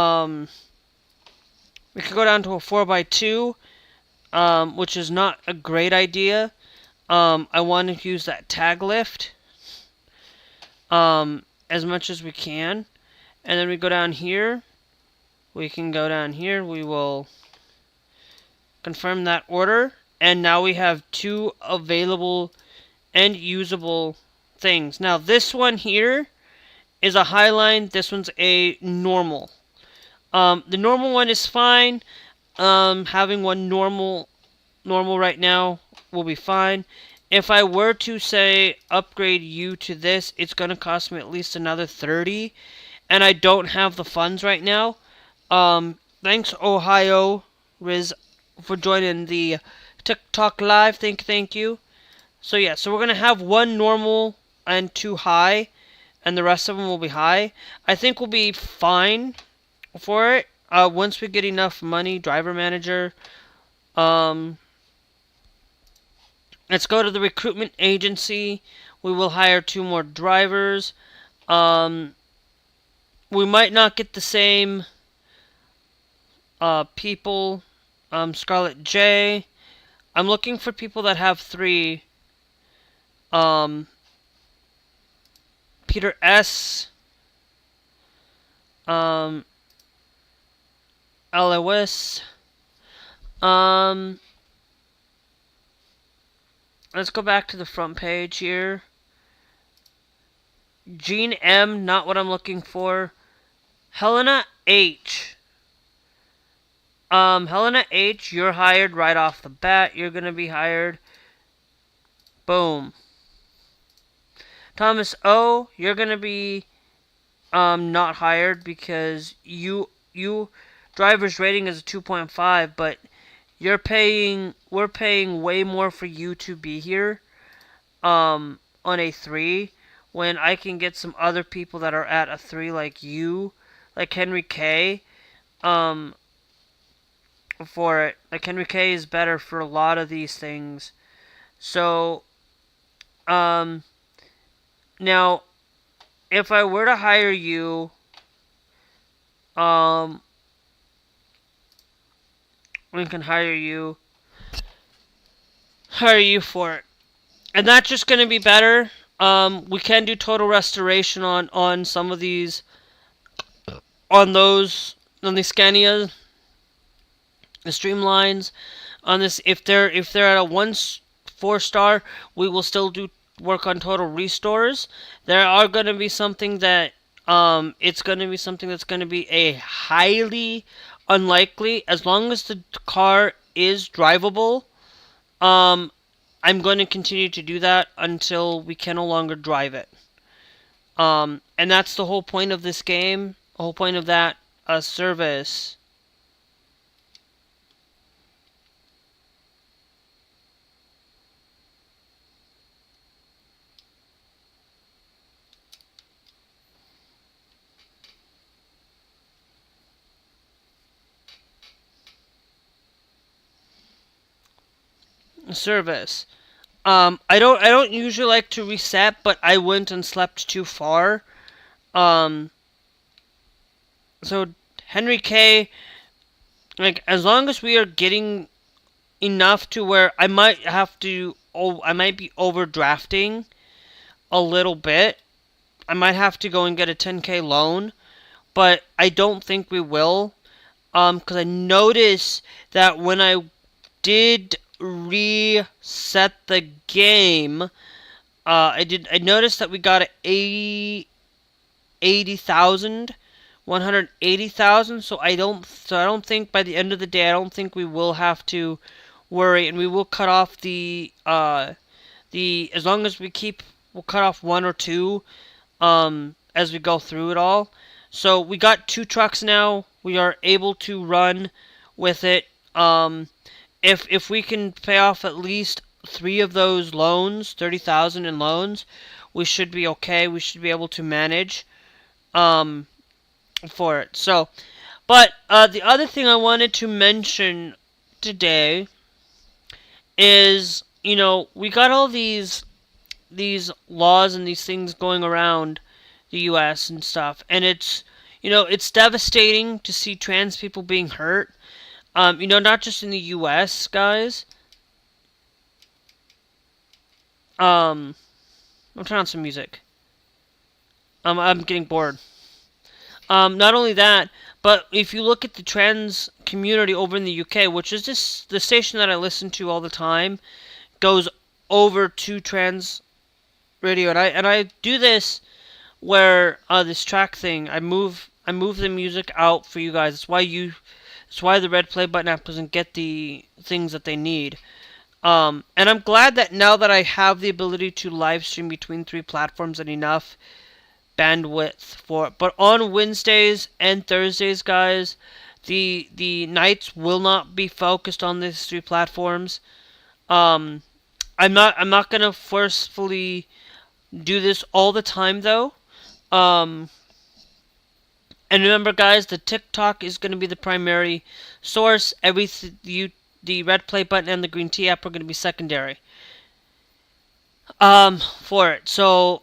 could go down to a 4x2, which is not a great idea. I want to use that tag lift, as much as we can. And then we go down here. We can go down here. We will confirm that order. And now we have 2 available and usable things. Now this one here is a Highline. This one's a normal. The normal one is fine. Having one normal right now will be fine. If I were to say upgrade you to this, it's going to cost me at least another 30, and I don't have the funds right now. Thanks Ohio Riz for joining the TikTok live. Thank you. So yeah, so we're going to have 1 normal and 2 high, and the rest of them will be high. I think we'll be fine for it. Once we get enough money, driver manager. Let's go to the recruitment agency. We will hire 2 more drivers. We might not get the same people. Scarlett J. I'm looking for people that have 3. Peter S. Lewis. Let's go back to the front page here. Jean M, not what I'm looking for. Helena H. Helena H, you're hired right off the bat. You're gonna be hired. Boom. Thomas O, you're gonna be not hired because you driver's rating is a 2.5, but we're paying way more for you to be here on a 3, when I can get some other people that are at a 3 like you, like Henry K, for it. Like Henry K is better for a lot of these things. So now if I were to hire you, we can hire you for it. And that's just going to be better. We can do total restoration on some of these, on the Scania, the Streamlines, on this, if they're at a 1 4-star, we will still do work on total restores. There are going to be something that it's going to be something that's going to be a highly unlikely, as long as the car is drivable. I'm going to continue to do that until we can no longer drive it. And that's the whole point of this game, the whole point of that service. Service. I don't usually like to reset, but I went and slept too far. Um, so Henry K, like, as long as we are getting enough to where I might have to, I might be overdrafting a little bit. I might have to go and get a 10K loan, but I don't think we will. Because I noticed that when I did reset the game, I noticed that we got 80,000, 180,000. So I don't think by the end of the day, I don't think we will have to worry, and we will cut off as long as we'll cut off one or two, as we go through it all. So we got 2 trucks now. We are able to run with it. If we can pay off at least 3 of those loans, 30,000 in loans, we should be okay. We should be able to manage for it. So, but the other thing I wanted to mention today is, we got all these laws and these things going around the U.S. and stuff, and it's devastating to see trans people being hurt. Not just in the U.S., guys. I'm turning on some music. I'm getting bored. Not only that, but if you look at the trans community over in the UK, which is the station that I listen to all the time, goes over to trans radio, and I do this where this track thing, I move the music out for you guys. That's why the red play button app doesn't get the things that they need. And I'm glad that now that I have the ability to live stream between 3 platforms and enough bandwidth for it. But on Wednesdays and Thursdays, guys, the nights will not be focused on these 3 platforms. I'm not gonna forcefully do this all the time though. And remember, guys, the TikTok is going to be the primary source. The red play button and the green T app are going to be secondary for it. So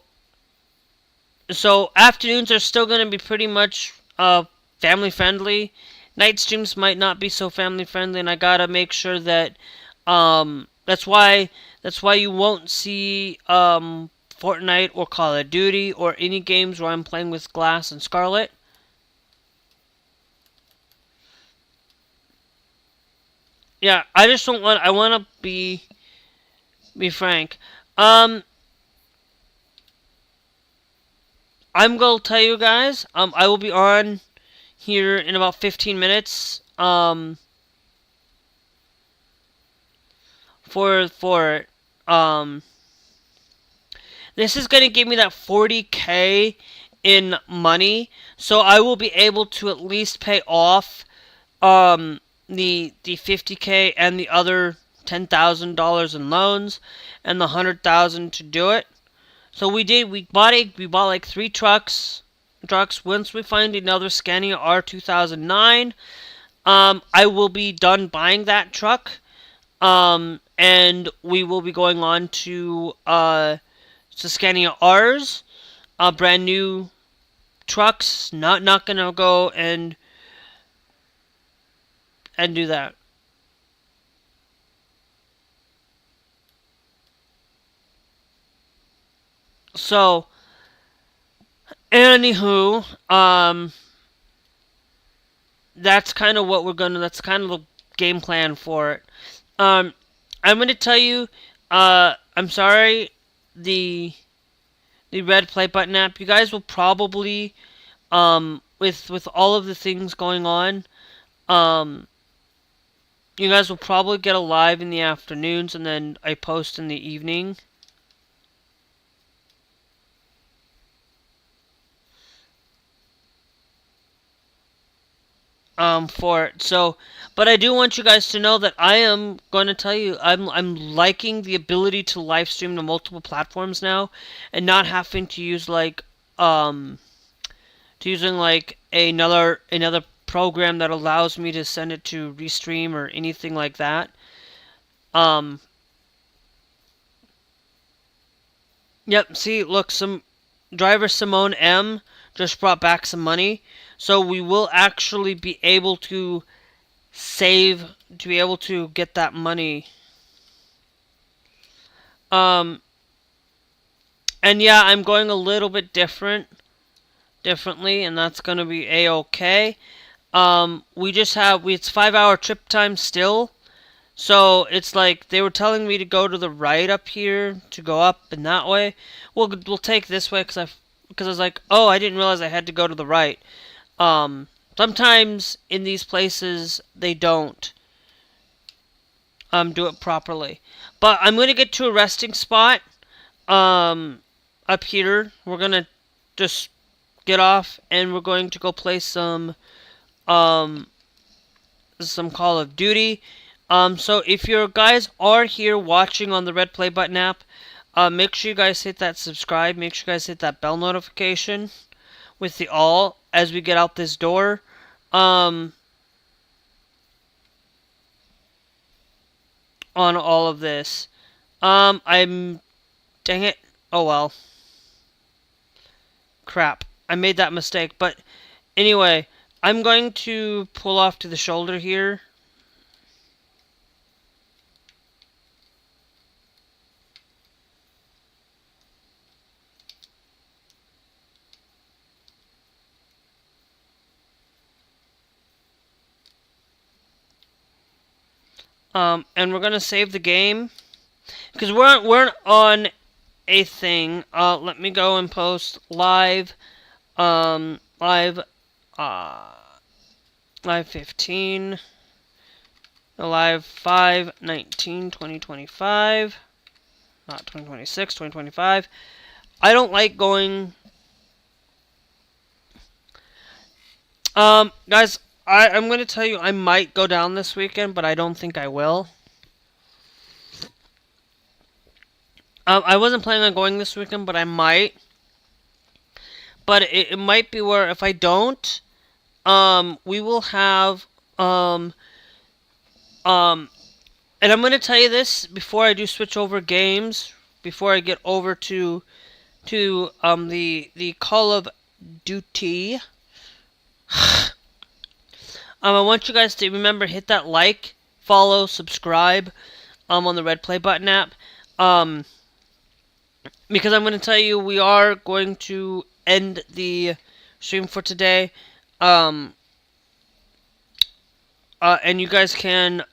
afternoons are still going to be pretty much family friendly. Night streams might not be so family friendly, and I gotta make sure that that's why you won't see Fortnite or Call of Duty or any games where I'm playing with Glass and Scarlet. Yeah, I just don't want. I want to be frank. I'm gonna tell you guys. I will be on here in about 15 minutes. For it. This is gonna give me that 40K in money, so I will be able to at least pay off the 50K and the other $10,000 in loans and the 100,000 to do it. So we bought like 3 trucks. Once we find another Scania R2009, I will be done buying that truck. And we will be going on to Scania R's, brand new trucks. Not gonna go and do that. So, anywho, that's kind of that's kind of the game plan for it. I'm going to tell you, I'm sorry, the red play button app. You guys will probably, with all of the things going on, you guys will probably get a live in the afternoons, and then I post in the evening. For it. So, but I do want you guys to know that I am going to tell you I'm liking the ability to live stream to multiple platforms now, and not having to use like using like another program that allows me to send it to restream or anything like that. Yep. See, look, some driver Simone M just brought back some money, so we will actually be able to save to be able to get that money. And yeah, I'm going a little bit differently, and that's gonna be a-okay. It's 5-hour trip time still, so it's like they were telling me to go to the right up here to go up and that way. We'll take this way because I was like, oh, I didn't realize I had to go to the right. Sometimes in these places they don't do it properly. But I'm gonna get to a resting spot up here. We're gonna just get off and we're going to go play some Call of Duty. So if you guys are here watching on the red play button app, make sure you guys hit that subscribe. Make sure you guys hit that bell notification with the all as we get out this door. On all of this. Dang it. Oh well. Crap. I made that mistake. But anyway, I'm going to pull off to the shoulder here. And we're gonna save the game because we're on a thing. Let me go and post live, live 15, live 5/19/2025, not 2026, 2025. I don't like going. Guys, I'm going to tell you I might go down this weekend, but I don't think I will. I wasn't planning on going this weekend, but I might. But it might be where if I don't, we will have, and I'm going to tell you this before I do switch over games, before I get over to the Call of Duty. I want you guys to remember, hit that like, follow, subscribe, on the red play button app. Because I'm going to tell you, we are going to end the stream for today. And you guys can,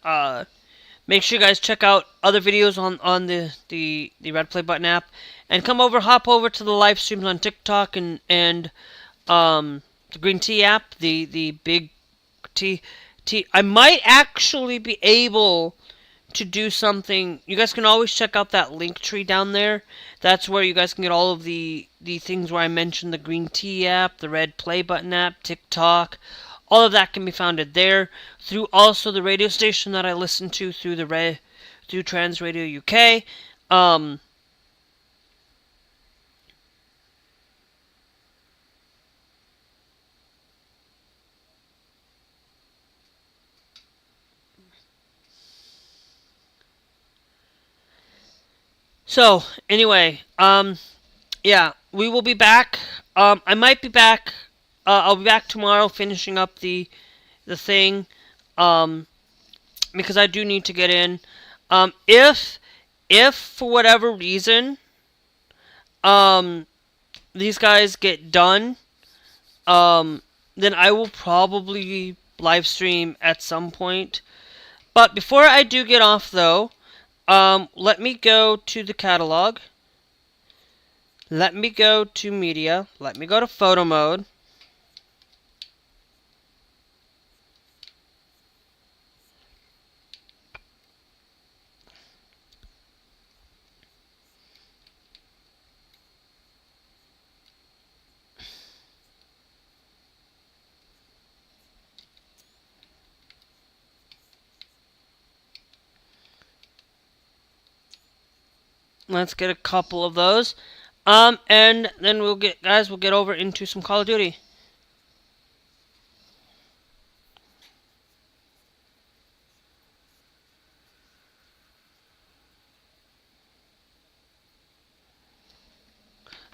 make sure you guys check out other videos on the red play button app. And hop over to the live streams on TikTok and the green tea app, the big tea. I might actually be able to do something. You guys can always check out that link tree down there. That's where you guys can get all of the things where I mentioned the green tea app, the red play button app, TikTok. All of that can be founded there. Through also the radio station that I listen to through Trans Radio UK. So, anyway, yeah, we will be back. I might be back. I'll be back tomorrow finishing up the thing, because I do need to get in. If for whatever reason, these guys get done, then I will probably live stream at some point. But before I do get off, though, let me go to the catalog. Let me go to media. Let me go to photo mode. Let's get a couple of those. And then we'll get over into some Call of Duty.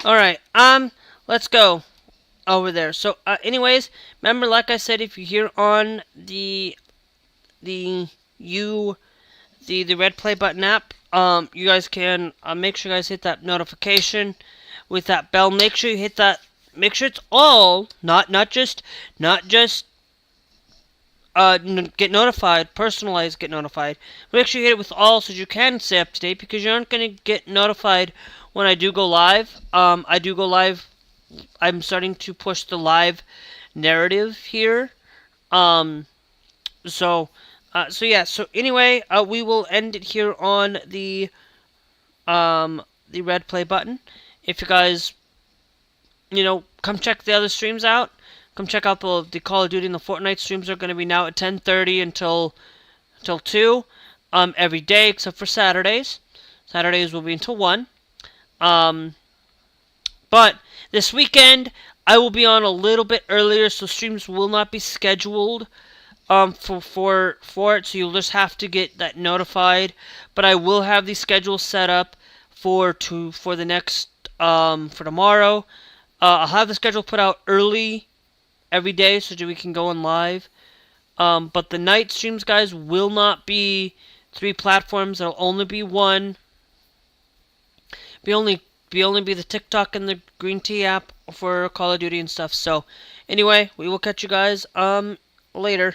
Alright, let's go over there. So, anyways, remember, like I said, if you're here on the red play button app, you guys can make sure you guys hit that notification with that bell. Make sure you hit that. Make sure it's all, not just get notified, personalized get notified. Make sure you hit it with all so you can stay up to date, because you aren't going to get notified when I do go live. I do go live. I'm starting to push the live narrative here. So yeah. So anyway, we will end it here on the red play button. If you guys, come check the other streams out. Come check out the Call of Duty and the Fortnite streams are going to be now at 10:30 until 2 every day except for Saturdays. Saturdays will be until 1. But this weekend I will be on a little bit earlier, so streams will not be scheduled for it, so you'll just have to get that notified. But I will have the schedule set up for the next for tomorrow. I'll have the schedule put out early every day so that we can go on live. But the night streams, guys, will not be 3 platforms. It'll only be 1. Be only be the TikTok and the Green Tea app for Call of Duty and stuff. So anyway, we will catch you guys later.